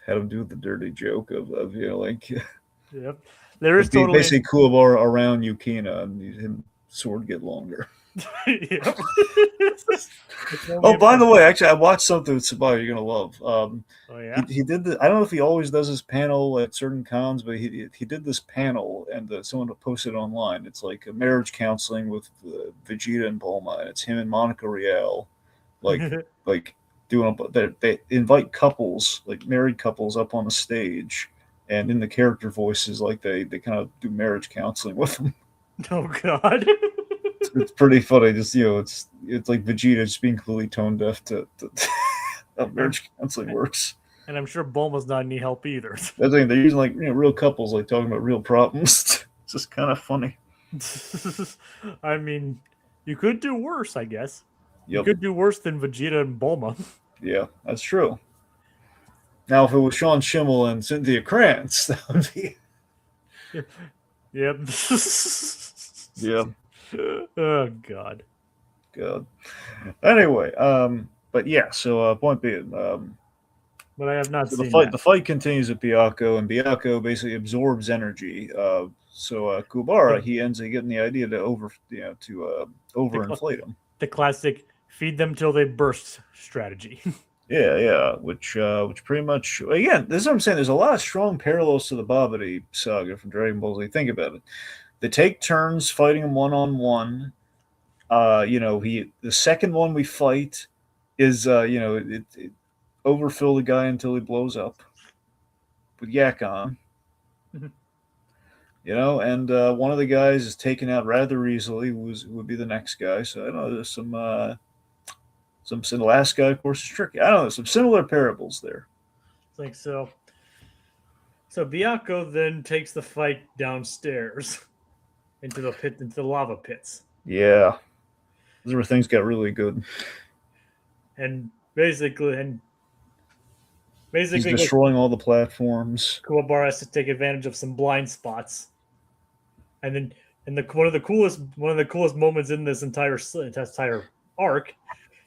had him do the dirty joke of like. Yep. There is totally basically Kuwabara around Yukina and him sword get longer. Yep. Oh, by the way, actually, I watched something with Sabai you're gonna love. Oh yeah. He did the. I don't know if he always does his panel at certain cons, but he did this panel and someone posted it online. It's like a marriage counseling with Vegeta and Bulma, and it's him and Monica Rial, like doing. They invite couples, like married couples, up on the stage, and in the character voices, like they kind of do marriage counseling with them. Oh God. It's pretty funny. Just it's like Vegeta just being completely tone deaf to how marriage counseling works. And I'm sure Bulma's not any help either. That's the thing. They're using like real couples, like talking about real problems. It's just kind of funny. I mean, you could do worse, I guess. Yep. You could do worse than Vegeta and Bulma. Yeah, that's true. Now, if it was Sean Schimmel and Cynthia Krantz, that would be. Yep. Yeah. Oh God. God. Anyway, but yeah. So point being, but I have not seen the fight continues at Byakko, and Byakko basically absorbs energy. So Kuwabara, he ends up getting the idea to overinflate him. The classic feed them till they burst strategy. Yeah, which pretty much, again, this is what I'm saying. There's a lot of strong parallels to the Babidi saga from Dragon Ball Z. Think about it. They take turns fighting him one-on-one. The second one we fight is it overfill the guy until he blows up with Yakon. And one of the guys is taken out rather easily. Who would be the next guy? So I know there's some the last guy, of course, is tricky. I don't know, some similar parables there. It's like so. So Byakko then takes the fight downstairs into the lava pits. Yeah, those are where things got really good. And basically, he's destroying all the platforms. Kuwabara has to take advantage of some blind spots, and one of the coolest moments in this entire arc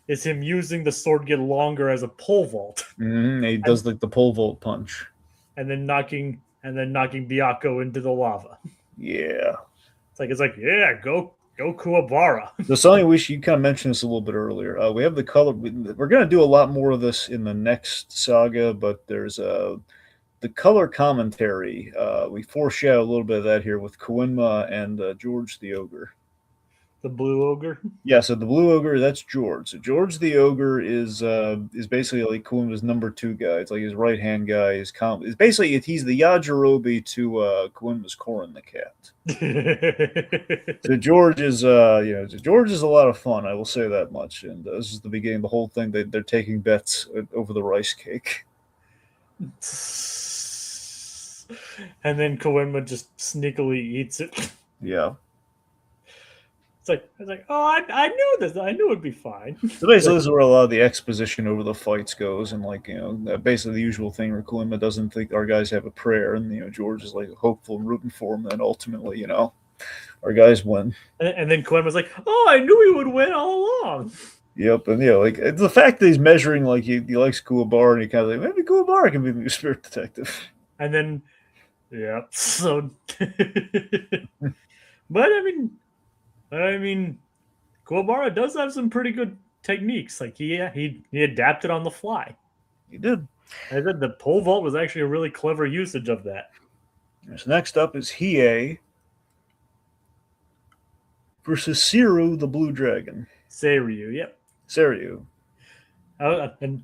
is him using the sword get longer as a pole vault. Mm-hmm. He does the pole vault punch, and then knocking Byakko into the lava. Yeah, it's like yeah, go Kuwabara. So something you kind of mentioned this a little bit earlier. We have the color. We're going to do a lot more of this in the next saga, but there's the color commentary. We foreshadow a little bit of that here with Koenma and George the Ogre. The blue ogre? Yeah, so the blue ogre, that's George. So George the Ogre is basically like Koenma's number 2 guy. It's like his right-hand guy. He's basically he's the Yajirobe to Koenma's Korin the cat. So George is George is a lot of fun, I will say that much. And this is the beginning of the whole thing. They're taking bets over the rice cake. And then Koenma just sneakily eats it. Yeah. It's like, oh, I knew this. I knew it'd be fine. So basically, this is where a lot of the exposition over the fights goes, and like basically the usual thing where Kulima doesn't think our guys have a prayer, and George is like hopeful and rooting for him, and ultimately, our guys win. And then Quinn was like, oh, I knew he would win all along. Yep, and like it's the fact that he's measuring like he likes Kuwabara, and he kind of like maybe Kuwabara can be the new spirit detective. And then, yeah, so, but I mean, Kuwabara does have some pretty good techniques. Like he adapted on the fly. He did. I said the pole vault was actually a really clever usage of that. So next up is Hiei versus Siru the Blue Dragon. Seiryu, yep. Seiryu. And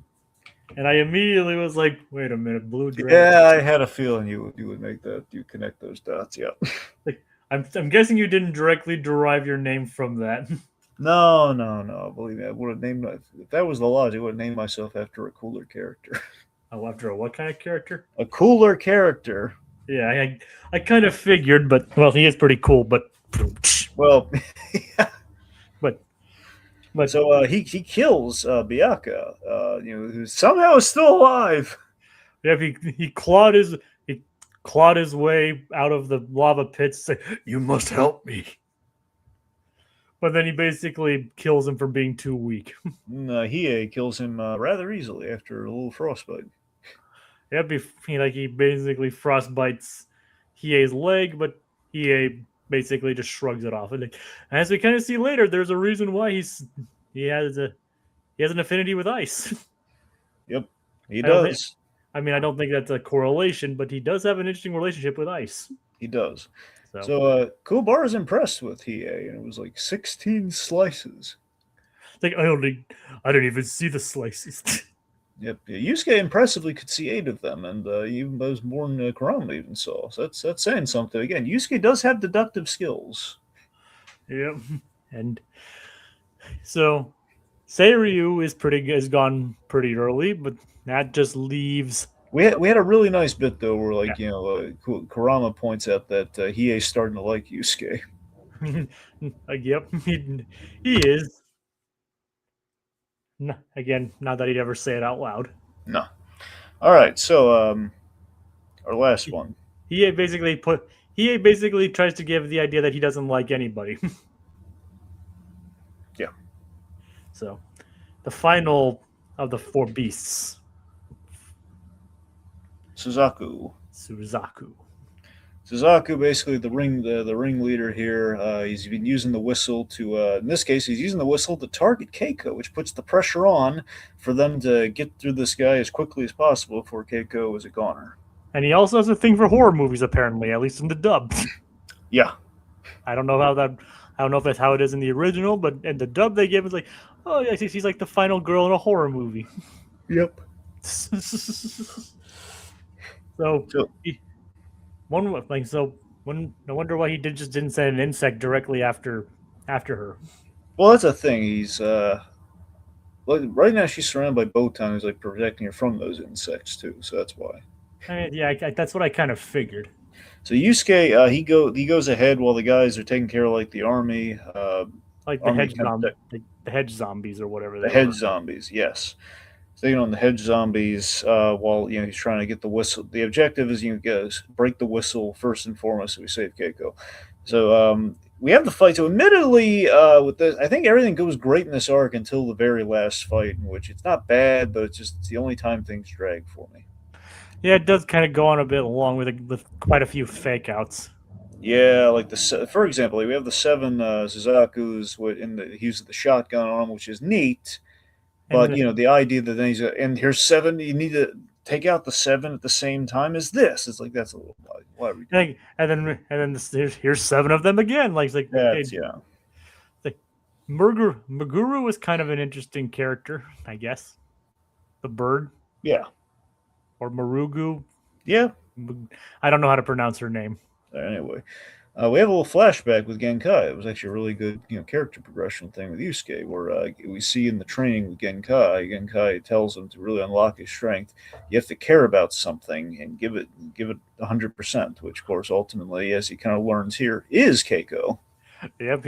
I immediately was like, wait a minute, Blue Dragon. Yeah, I had a feeling you would make that. You connect those dots. Yeah. Like, I'm guessing you didn't directly derive your name from that. No. Believe me, I would have named if that was the logic. I would have named myself after a cooler character. Oh, after a what kind of character? A cooler character. Yeah, I kind of figured, but well, he is pretty cool. But well, yeah. But so he kills Byakuya, who somehow is still alive. Yeah, he clawed his way out of the lava pits. Say, you must help me. But then he basically kills him for being too weak. Hiei kills him rather easily after a little frostbite. Yeah, he basically frostbites Hiei's leg, but Hiei basically just shrugs it off. And as we kind of see later, there's a reason why he has an affinity with ice. Yep, he does. I don't think that's a correlation, but he does have an interesting relationship with ice. He does. So Kuwabara is impressed with Hiei, and it was like 16 slices. Like I don't even see the slices. Yep, Yusuke impressively could see 8 of them, and even those more than Kurama even saw. So that's saying something. Again, Yusuke does have deductive skills. Yep, and so Seiryu is gone pretty early, but that just leaves. We had a really nice bit though, where Kurama points out that Hiei's starting to like Yusuke. Yep, he is. Again, not that he'd ever say it out loud. No. All right, so our last one. He basically tries to give the idea that he doesn't like anybody. Yeah. So, the final of the 4 beasts. Suzaku. Suzaku, basically the ringleader here. He's been using the whistle to, in this case, he's using the whistle to target Keiko, which puts the pressure on for them to get through this guy as quickly as possible before Keiko is a goner. And he also has a thing for horror movies, apparently, at least in the dub. Yeah. I don't know if that's how it is in the original, but in the dub they give it like, oh yeah, she's like the final girl in a horror movie. Yep. No wonder why he didn't send an insect directly after her. Well, that's a thing. He's right now she's surrounded by Botan, who's like protecting her from those insects too. So that's why. That's what I kind of figured. So Yusuke, he goes ahead while the guys are taking care of like the army, like the hedge zombies or whatever. The hedge zombies, yes. Staying on the hedge zombies while he's trying to get the whistle. The objective is break the whistle first and foremost, so we save Keiko. So we have the fight. So admittedly, with this, I think everything goes great in this arc until the very last fight, in which it's not bad, but it's the only time things drag for me. Yeah, it does kind of go on a bit long with quite a few fake outs. Yeah, like for example, we have the 7 Suzakus he uses the shotgun on them, which is neat. But the idea that then and here's 7, you need to take out the 7 at the same time as this. It's like that's a little why are we doing? And then here's 7 of them again. Like that's, yeah. Like Meguru was kind of an interesting character, I guess. The bird. Yeah. Or Marugu. Yeah. I don't know how to pronounce her name. Anyway. We have a little flashback with Genkai. It was actually a really good, character progression thing with Yusuke, where we see in the training with Genkai. Genkai tells him to really unlock his strength. You have to care about something and give it 100%, which, of course, ultimately, as he kind of learns here, is Keiko. Yep,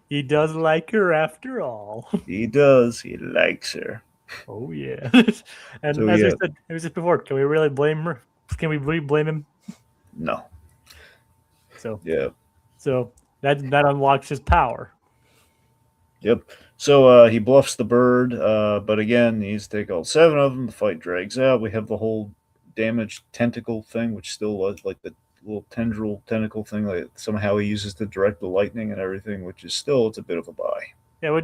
he does like her after all. He does. He likes her. Oh yeah. And So as yeah, we said before, can we really blame her? Can we really blame him? no, So yeah, so that unlocks his power. yep. So he bluffs the bird, but again, he needs to take all 7 of them. The fight drags out. We have the whole damaged tentacle thing, which still was like the little tendril tentacle thing. Like somehow he uses to direct the lightning and everything, which is still it's a bit of a buy. Yeah,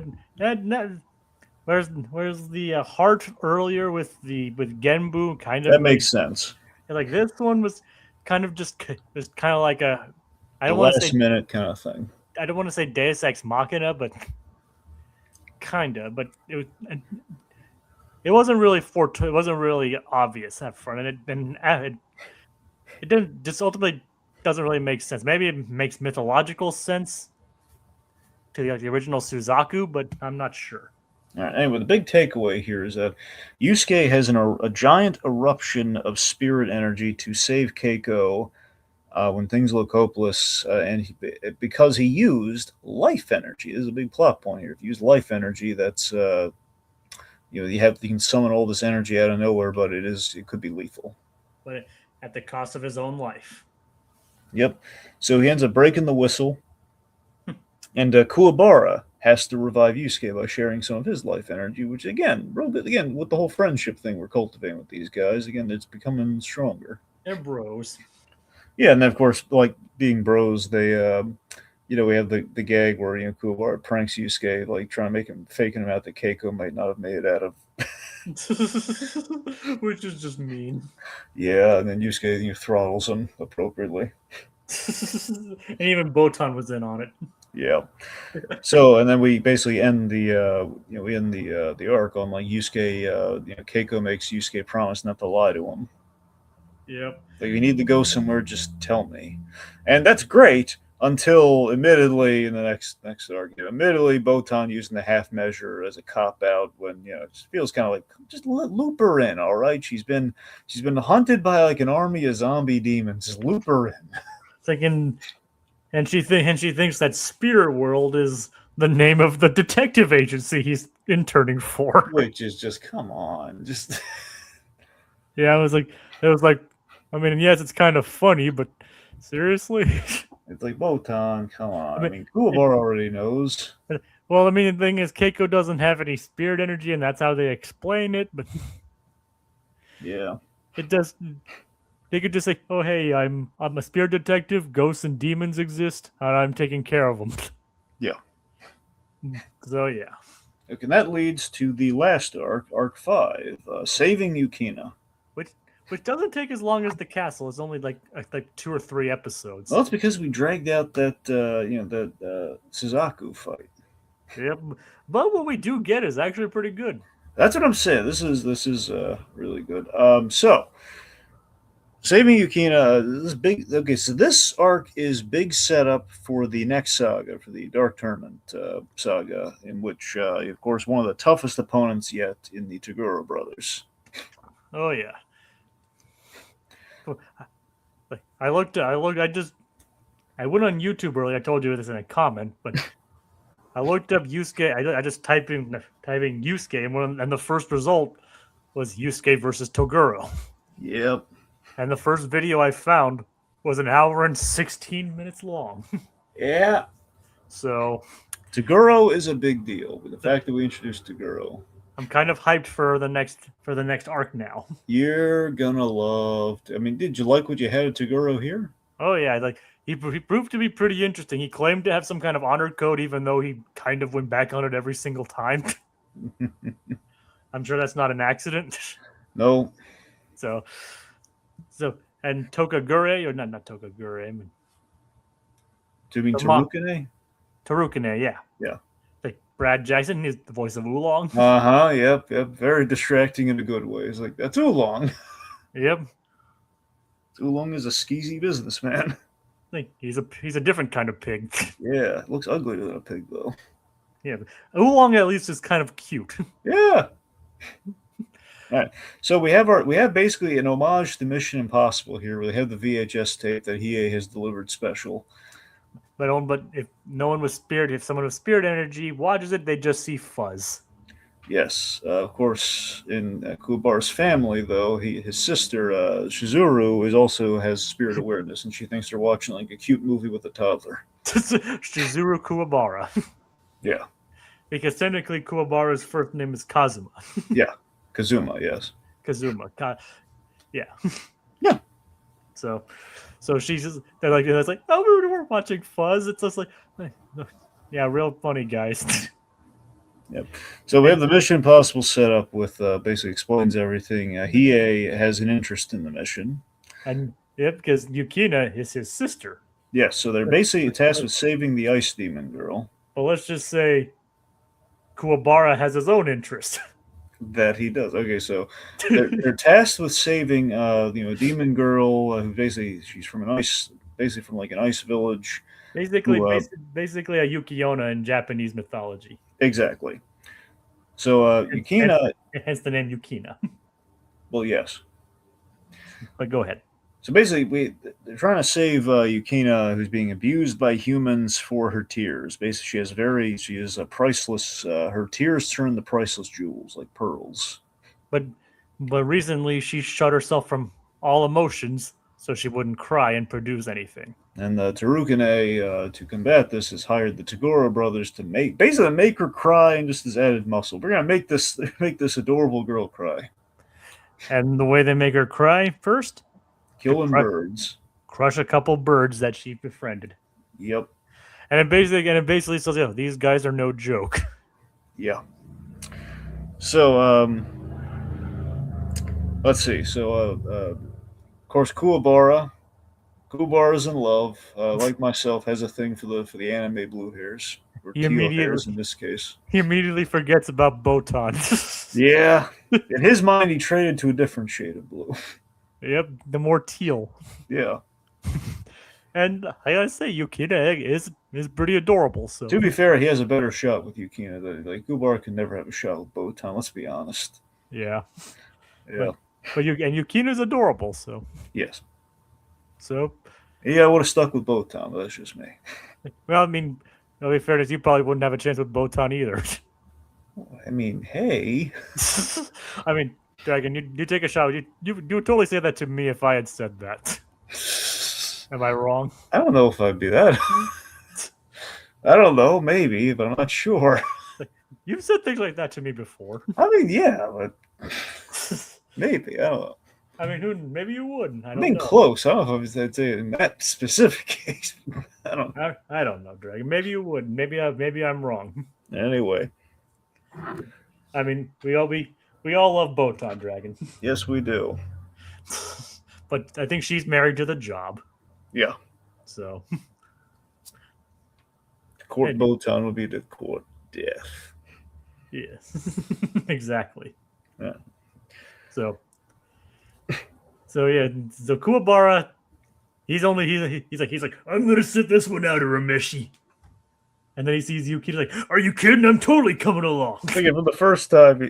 where's the heart earlier with Genbu kind of That made makes sense. like this one was kind of just was kind of like a I The don't want to say last minute kind of thing. I don't want to say Deus Ex Machina, but kinda. But it wasn't really it wasn't really obvious up front, it didn't just ultimately doesn't really make sense. Maybe it makes mythological sense to the original Suzaku, but I'm not sure. All right, anyway, the big takeaway here is that Yusuke has a giant eruption of spirit energy to save Keiko when things look hopeless, because he used life energy. This is a big plot point here. If you use life energy, that's you can summon all this energy out of nowhere, but it could be lethal. But at the cost of his own life. Yep. So he ends up breaking the whistle, and Kuwabara has to revive Yusuke by sharing some of his life energy, which again, with the whole friendship thing we're cultivating with these guys, again, it's becoming stronger. They're bros. Yeah, and then of course, like being bros, they we have the gag where Kuwabara pranks Yusuke, like trying to make him faking him out that Keiko might not have made it out of. Which is just mean. Yeah, and then Yusuke throttles him appropriately. And even Botan was in on it. Yeah. So, and then we basically end the arc on like Yusuke. Keiko makes Yusuke promise not to lie to him. Yep. Like, you need to go somewhere, just tell me, and that's great until, admittedly, in the next argument, admittedly, Botan using the half measure as a cop out when it feels kind of like just loop her in. All right, she's been hunted by like an army of zombie demons. Just loop her in. Thinking, and she thinks that Spirit World is the name of the detective agency he's interning for. Which is just, come on, just. Yeah, it was like, I mean, yes, it's kind of funny, but seriously. It's like, Botan, come on. I mean, Kuwabara already knows. Well, I mean, the thing is, Keiko doesn't have any spirit energy, and that's how they explain it. But yeah, it does. They could just say, "Oh, hey, I'm a spirit detective. Ghosts and demons exist, and I'm taking care of them." Yeah. So yeah. Okay, and that leads to the last arc 5, saving Yukina. Which doesn't take as long as the castle. It's only like 2 or 3 episodes. Well, it's because we dragged out that Suzaku fight. Yep, but what we do get is actually pretty good. That's what I'm saying. This is really good. So saving Yukina, this is big. Okay, so this arc is big setup for the next saga, for the Dark Tournament saga, in which, of course, one of the toughest opponents yet in the Toguro brothers. Oh yeah. I went on YouTube earlier. I told you this in a comment, but I looked up Yusuke. I just typing Yusuke, and the first result was Yusuke versus Toguro. Yep. And the first video I found was an hour and 16 minutes long. Yeah. So Toguro is a big deal. With the fact that we introduced Toguro, I'm kind of hyped for the next arc now. You're gonna love. I mean, did you like what you had at Toguro here? Oh yeah, like he proved to be pretty interesting. He claimed to have some kind of honor code, even though he kind of went back on it every single time. I'm sure that's not an accident. No. So and Tokagure, or not Tokagure, I mean, Do you mean Tarukane? Tarukane, yeah. Yeah. Like Brad Jackson is the voice of Oolong. Yep. Very distracting in a good way. It's like, that's Oolong. Yep. Oolong is a skeezy businessman. Like he's a different kind of pig. Yeah, it looks uglier than a pig though. Yeah, Oolong at least is kind of cute. Yeah. All right. So we have basically an homage to Mission Impossible here. Where they have the VHS tape that Hiei has delivered special. But if someone with spirit energy watches it, they just see fuzz. Yes, of course. In Kuwabara's family, though, his sister Shizuru has spirit awareness, and she thinks they're watching like a cute movie with a toddler. Shizuru Kuwabara. Yeah. Because technically Kuwabara's first name is Kazuma. Yeah. Kazuma, yes. Kazuma. Yeah. Yeah. So she's just, it's like, oh, we were watching Fuzz. It's just like, yeah, real funny, guys. Yep. So we have the Mission Impossible set up with basically explains everything. Hiei has an interest in the mission. And because Yukina is his sister. Yes, so they're basically tasked with saving the Ice Demon Girl. But let's just say Kuwabara has his own interest. That he does. Okay, so they're tasked with saving, Demon Girl, who she's from an ice village. Basically a Yukiona in Japanese mythology. Exactly. So Yukina, hence the name Yukina. Well, yes. But go ahead. So basically, they're trying to save Yukina, who's being abused by humans for her tears. Basically, she is a priceless. Her tears turn to priceless jewels, like pearls. But recently, she shut herself from all emotions, so she wouldn't cry and produce anything. And Terukane, to combat this, has hired the Tagora brothers to make her cry, and just as added muscle. We're gonna make this adorable girl cry. And the way they make her cry first. Killing birds. Crush a couple birds that she befriended. Yep. And it basically says, these guys are no joke. Yeah. So, let's see. So, of course, Kuwabara's in love. Like myself, has a thing for the anime blue hairs. Or teal hairs in this case. He immediately forgets about Botan. Yeah. In his mind, he traded to a different shade of blue. Yep, the more teal. Yeah. And I gotta say, Yukina is pretty adorable. So to be fair, he has a better shot with Yukina. Like Kuwabara can never have a shot with Botan. Let's be honest. Yeah. Yeah. But Yukina's adorable. So yes. So yeah, I would have stuck with Botan, but that's just me. Well, I mean, to be fair, you probably wouldn't have a chance with Botan either. I mean, hey. I mean, Dragon, you take a shot. You would totally say that to me if I had said that. Am I wrong? I don't know if I'd be that. I don't know, maybe, but I'm not sure. You've said things like that to me before. I mean, yeah, but maybe, I don't know. I mean, maybe you wouldn't. I mean, close. I don't know if I'd say in that specific case. I don't know. I don't know, Dragon. Maybe you would. Maybe I'm wrong. Anyway. I mean, we all love Botan, Dragon. Yes, we do. But I think she's married to the job. Yeah. So. Court Botan would be the court death. Yes. Exactly. Yeah. So yeah. So Kuwabara, he's like, I'm gonna sit this one out, Urameshi. And then he sees Yuki, like, "Are you kidding? I'm totally coming along." Again, for the first time,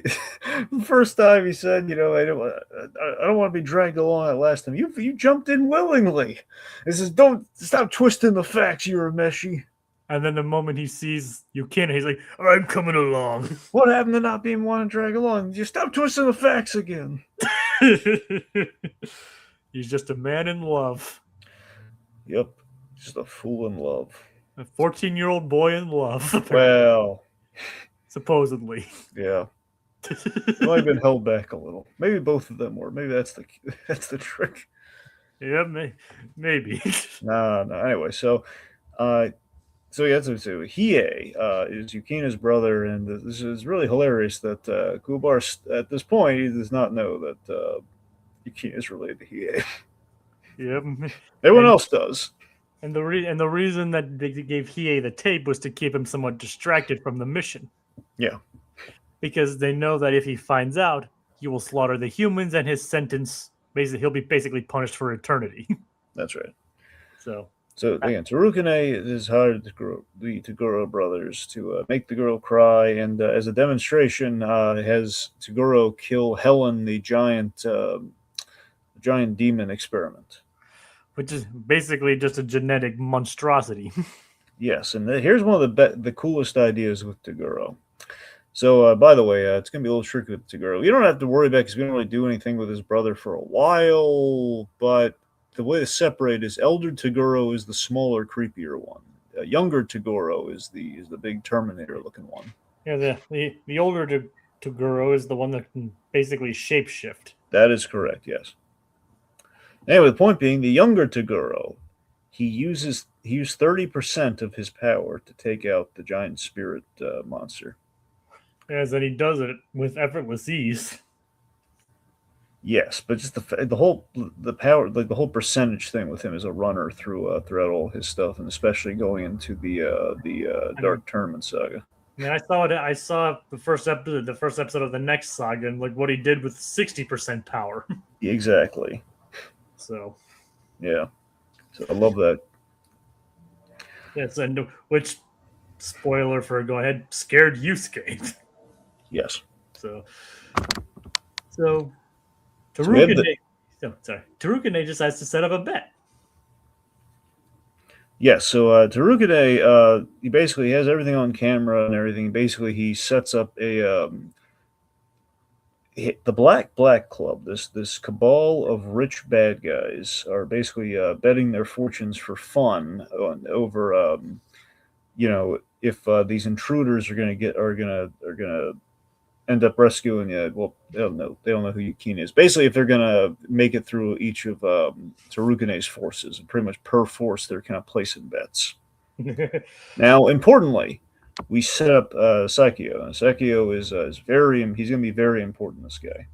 he said, I don't want to be dragged along that last time. You jumped in willingly. He says, "Don't stop twisting the facts, Urameshi." And then the moment he sees Yukina, he's like, "I'm coming along." What happened to not being wanted to drag along? You stop twisting the facts again. He's just a man in love. Yep, just a fool in love. A 14-year-old boy in love. Well, supposedly. Yeah. He might have been held back a little. Maybe both of them were. Maybe that's the trick. Yeah, maybe. No. Anyway, so yeah, so Hiei is Yukina's brother, and this is really hilarious that Kuwabara, at this point, he does not know that Yukina is related to Hiei. Yep. Everyone else does. And the reason that they gave Hiei the tape was to keep him somewhat distracted from the mission. Yeah. Because they know that if he finds out, he will slaughter the humans, and his sentence, he'll be basically punished for eternity. That's right. So So again, Tarukane has hired the Toguro brothers to make the girl cry, and as a demonstration, has Toguro kill Helen, the giant demon experiment. which is basically just a genetic monstrosity. Yes, and here's one of the coolest ideas with Toguro. So, by the way, it's going to be a little tricky with Toguro. You don't have to worry about because we don't really do anything with his brother for a while, but the way to separate is Elder Toguro is the smaller, creepier one. Younger Toguro is the big Terminator-looking one. Yeah, the older Toguro is the one that can basically shapeshift. That is correct, yes. Anyway, the point being, the younger Toguro, he used 30% of his power to take out the giant spirit monster. As and he does it with effortless ease. Yes, but just the power, like the whole percentage thing with him as a runner throughout all his stuff, and especially going into the Dark Tournament saga. I mean, I saw it. I saw the first episode of the next saga, and like what he did with 60% power. Exactly. So, yeah, so I love that. yes, and which spoiler for go ahead scared Yusuke. Yes. So So Tarukane. Tarukane just has to set up a bet. Yes, so Tarukade, he basically has everything on camera and everything. Basically, he sets up the Black Club. This cabal of rich bad guys are basically betting their fortunes for fun over, if these intruders are gonna end up rescuing. Well, they don't know. They don't know who Yukina is. Basically, if they're gonna make it through each of Tarukane's forces, and pretty much per force, they're kind of placing bets. Now, importantly, we set up Sakio. And Sakio is very. He's going to be very important. This guy.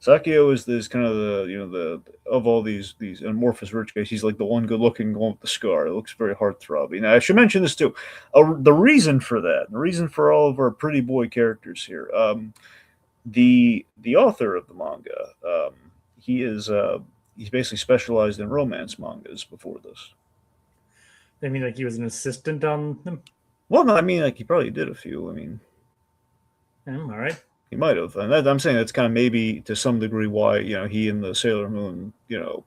Sakio is this kind of the of all these amorphous rich guys. He's like the one good looking one with the scar. It looks very heartthrobbing. Now I should mention this too. The reason for that, the reason for all of our pretty boy characters here, the author of the manga, he's basically specialized in romance mangas before this. I mean, like he was an assistant on them. Well, no, I mean like he probably did a few. I mean, all right. He might have, and I'm saying that's kind of maybe to some degree why he and the Sailor Moon, the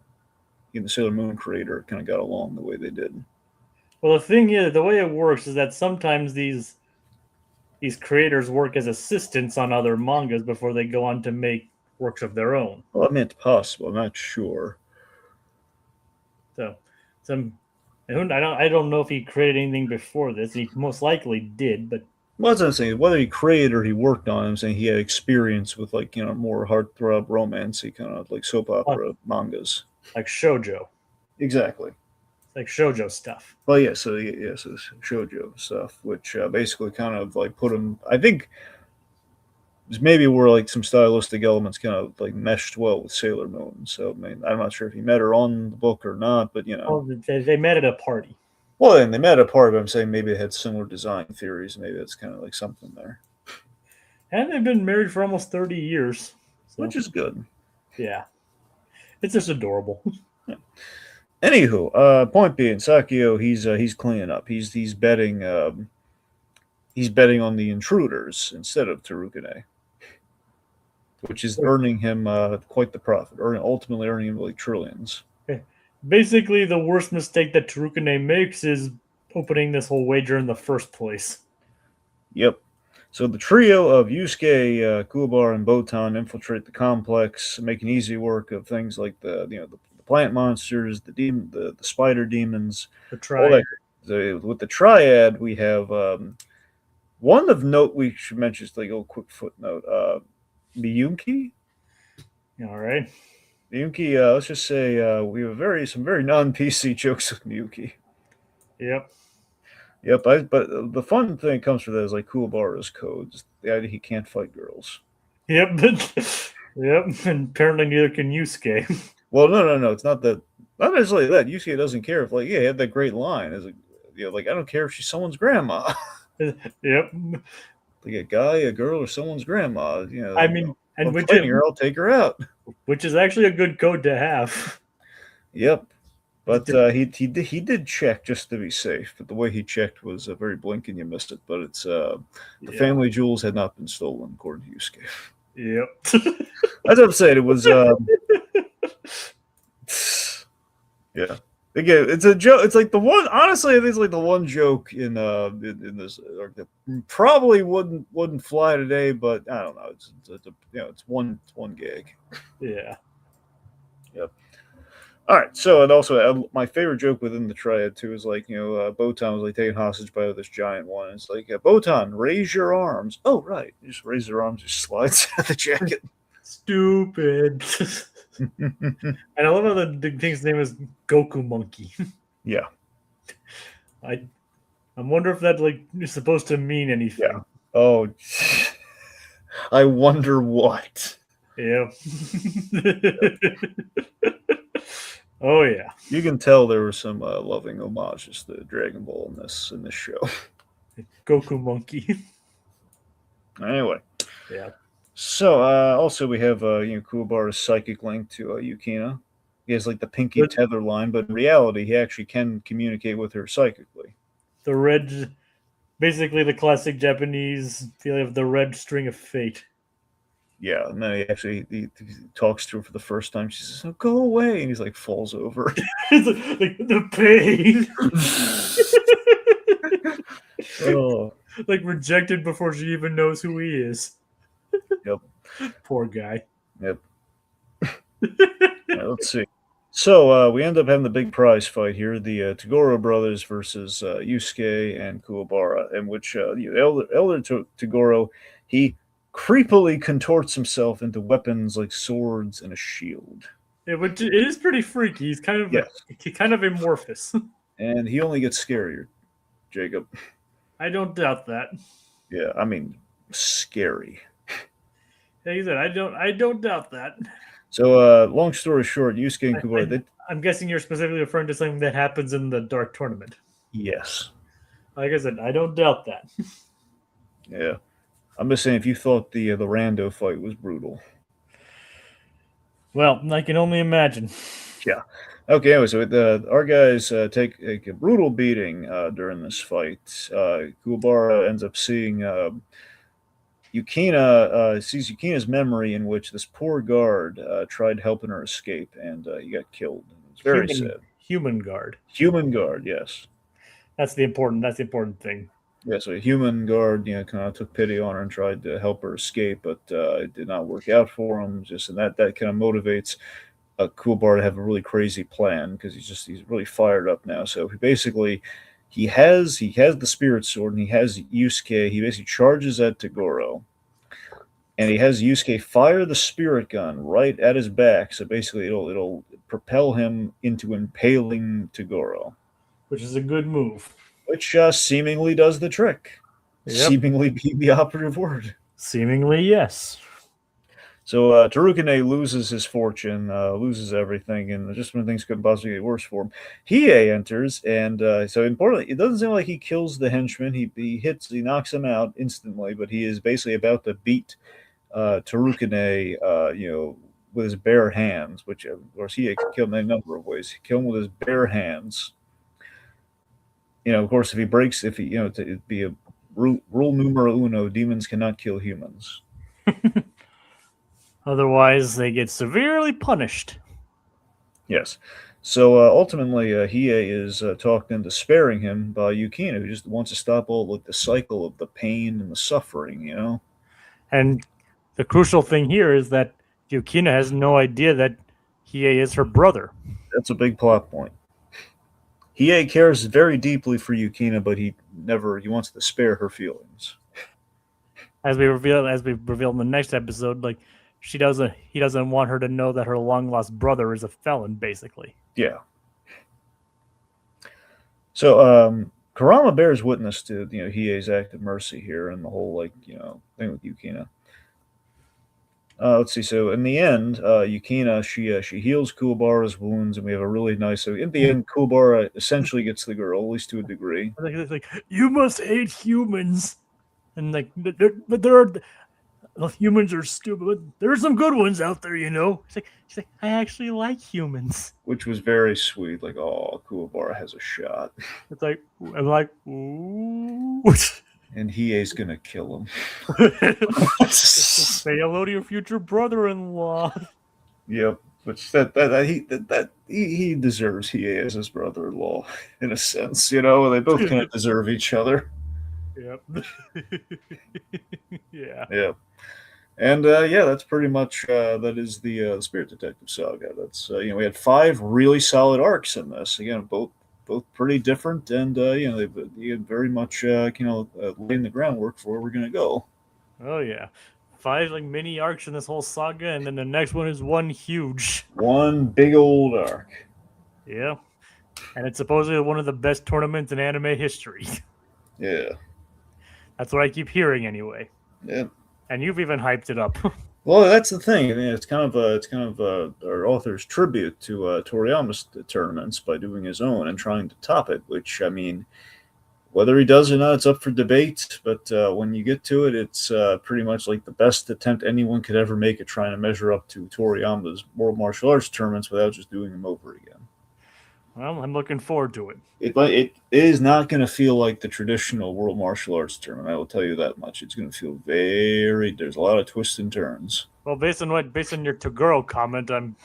Sailor Moon creator kind of got along the way they did. Well, the thing is, the way it works is that sometimes these creators work as assistants on other mangas before they go on to make works of their own. Well, I mean, it's possible. I'm not sure. So, I don't know if he created anything before this. He most likely did, but. Well, that's what I'm saying. Whether he created or he worked on it, I'm saying he had experience with more heartthrob romancy kind of like soap opera mangas. Like shoujo. Exactly. Like shoujo stuff. Well, yeah, so shoujo stuff, which basically kind of like put him, I think, maybe where like some stylistic elements kind of like meshed well with Sailor Moon. So, I mean, I'm not sure if he met her on the book or not, but Oh, they met at a party. Well, and they met at a party, but I'm saying maybe they had similar design theories. Maybe that's kind of like something there. And they've been married for almost 30 years. So. Which is good. Yeah. It's just adorable. Yeah. Anywho, point being, Sakio, he's cleaning up. He's betting on the intruders instead of Tarukane, which is earning him quite the profit, ultimately earning him like trillions. Basically, the worst mistake that Tarukane makes is opening this whole wager in the first place. Yep. So the trio of Yusuke, Kuwabara, and Botan infiltrate the complex, making easy work of things like the plant monsters, the spider demons, the triad. With the triad, we have one of note we should mention, just like a quick footnote. Miyuki. All right. Miyuki, let's just say we have some very non-PC jokes with Miyuki. Yep. But the fun thing comes from that is like Kuwabara's codes. The idea he can't fight girls. Yep. Yep. And apparently neither can Yusuke. Well, no. It's not that. Not necessarily that. Yusuke doesn't care if he had that great line. As I don't care if she's someone's grandma. Yep. Like a guy, a girl, or someone's grandma. I mean, and I'm fighting her, I'll take her out. Which is actually a good code to have. Yep. But he did check just to be safe. But the way he checked was very blink and you missed it. But it's the Yeah. family jewels had not been stolen, according to Yusuke. Yep. As I'm saying, it was yeah. Again, it's a joke. It's like the one. Honestly, I think it's like the one joke in this arc that probably wouldn't fly today. But I don't know. It's a, it's one gag. Yeah. Yep. All right. So and also my favorite joke within the triad too is like Botan was like taken hostage by this giant one. It's like Botan, raise your arms. Oh right, you just raise your arms, just slides out of the jacket. Stupid. And I love how the thing's name is Goku Monkey. Yeah. I wonder if that like is supposed to mean anything. Yeah. Oh, I wonder what. Yeah. Oh yeah. You can tell there were some loving homages to Dragon Ball in this show. Goku Monkey. Anyway. Yeah. So also we have Kuwabara's psychic link to Yukina. He has like the pinky tether line, but in reality he actually can communicate with her psychically. The red, basically the classic Japanese feeling of the red string of fate. Yeah, and then he talks to her for the first time. She says, "Oh, go away," and he's like falls over. It's like the pain. Oh, like rejected before she even knows who he is. Yep. Poor guy. Yep. Right, let's see. So we end up having the big prize fight here: the Toguro brothers versus Yusuke and Kuwabara, in which Elder Toguro he creepily contorts himself into weapons like swords and a shield. Yeah, which it is pretty freaky. He's kind of kind of amorphous. And he only gets scarier, Jacob. I don't doubt that. Yeah, I mean, scary. Like I said, I don't doubt that. So, long story short, Yusuke and Kuwabara. I'm guessing you're specifically referring to something that happens in the Dark Tournament. Yes. Like I said, I don't doubt that. Yeah. I'm just saying, if you thought the rando fight was brutal. Well, I can only imagine. Yeah. Okay, anyway, so our guys take a brutal beating during this fight. Kuwabara ends up seeing Yukina, sees Yukina's memory in which this poor guard tried helping her escape, and he got killed. It's very sad. Human guard. Human guard, yes. That's the important thing. Yeah, so a human guard, kind of took pity on her and tried to help her escape, but it did not work out for him. And that kind of motivates Kuwabara to have a really crazy plan because he's really fired up now. So he has the spirit sword and he has Yusuke. He basically charges at Toguro, and he has Yusuke fire the spirit gun right at his back. So basically, it'll propel him into impaling Toguro, which is a good move. Which seemingly does the trick. Yep. Seemingly being the operative word. Seemingly, yes. So Tarukane loses his fortune, loses everything, and just when things couldn't possibly get worse for him, Hiei enters, and so importantly, it doesn't seem like he kills the henchman. He knocks him out instantly, but he is basically about to beat Tarukane, with his bare hands, which of course Hiei can kill him in a number of ways. He kill him with his bare hands. Of course, it'd be a rule numero uno: demons cannot kill humans. Otherwise, they get severely punished. Yes. So ultimately, Hiei is talked into sparing him by Yukina, who just wants to stop all the cycle of the pain and the suffering, And the crucial thing here is that Yukina has no idea that Hiei is her brother. That's a big plot point. Hiei cares very deeply for Yukina, but he wants to spare her feelings. As we reveal in the next episode, he doesn't want her to know that her long lost brother is a felon, basically. Yeah. So Kurama bears witness to Hiei's act of mercy here and the whole thing with Yukina. Let's see. So in the end, Yukina she heals Kuwabara's wounds, and we have a really nice. So in the end, Kuwabara essentially gets the girl, at least to a degree. Like you must hate humans, and but there are. humans are stupid, but there's some good ones out there, you know. She's like, I actually like humans. Which was very sweet. Like, oh, Kuwabara has a shot, It's like, I'm like, ooh. and Hiei's gonna kill him. Say hello to your future brother-in-law. Yep. Which he deserves Hiei as his brother-in-law in a sense. You know, they both kind of deserve each other. Yep. Yeah. Yeah. And yeah, that's pretty much that is the Spirit Detective Saga. That's we had 5 really solid arcs in this. Again, both pretty different, and they had very much laying the groundwork for where we're gonna go. Oh yeah. 5 like mini arcs in this whole saga, and then the next one is one huge. One big old arc. Yeah. And it's supposedly one of the best tournaments in anime history. Yeah. That's what I keep hearing anyway. Yeah. And you've even hyped it up. Well, that's the thing. I mean, it's kind of our author's tribute to Toriyama's tournaments by doing his own and trying to top it. Which, I mean, whether he does or not, it's up for debate. But when you get to it, it's pretty much like the best attempt anyone could ever make at trying to measure up to Toriyama's World Martial Arts tournaments without just doing them over again. Well, I'm looking forward to it. It is not going to feel like the traditional World Martial Arts tournament. I will tell you that much. It's going to feel there's a lot of twists and turns. Well, based on your Toguro comment, I'm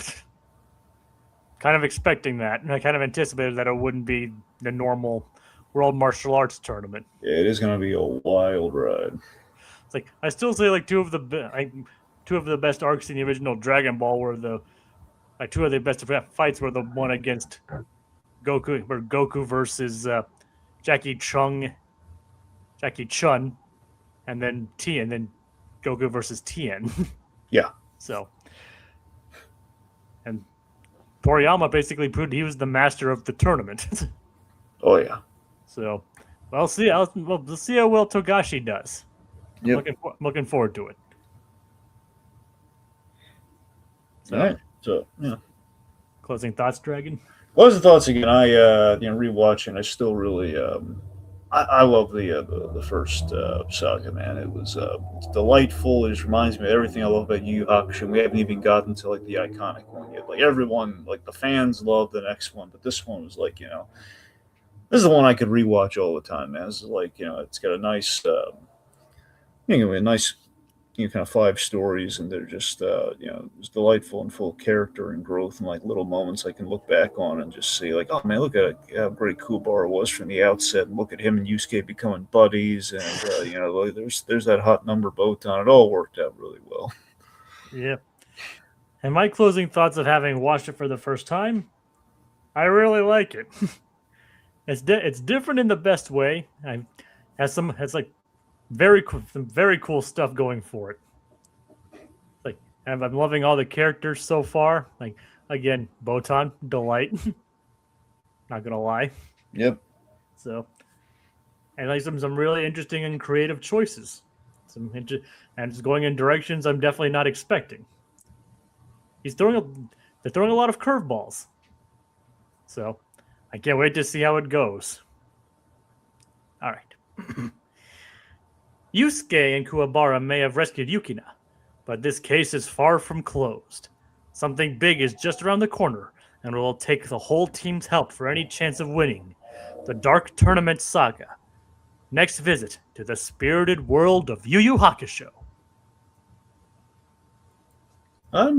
kind of expecting that, and I kind of anticipated that it wouldn't be the normal World Martial Arts tournament. Yeah, it is going to be a wild ride. It's like I still say like two of the best arcs in the original Dragon Ball were two of the best fights were the one against Goku, where Goku versus Jackie Chun, and then Tien, then Goku versus Tien. Yeah. So, and Toriyama basically proved he was the master of the tournament. Oh yeah. So, we'll see how well Togashi does. Yep. I'm looking forward to it. So, all right. So yeah. Closing thoughts, Dragon. What was the thoughts again? I rewatching. I still really I love the first saga, man. It was it's delightful. It just reminds me of everything I love about Yu Yu Hakusho. We haven't even gotten to like the iconic one yet. Like everyone, like the fans love the next one, but this one was like this is the one I could rewatch all the time, man. This is like it's got a nice a nice kind of 5 stories, and they're just it's delightful and full of character and growth, and like little moments I can look back on and just see like, oh man, look at how great Kuwabara was from the outset, and look at him and Yusuke becoming buddies, and there's that hot number Botan. It all worked out really well. Yeah. And my closing thoughts of having watched it for the first time, I really like it. It's different in the best way. Has some very cool stuff going for it. Like, and I'm loving all the characters so far. Like, again, Botan, delight. Not gonna lie. Yep. So, and like some really interesting and creative choices. And it's going in directions I'm definitely not expecting. They're throwing a lot of curveballs. So, I can't wait to see how it goes. All right. Yusuke and Kuwabara may have rescued Yukina, but this case is far from closed. Something big is just around the corner, and it will take the whole team's help for any chance of winning. The Dark Tournament Saga. Next visit to the spirited world of Yu Yu Hakusho. I'm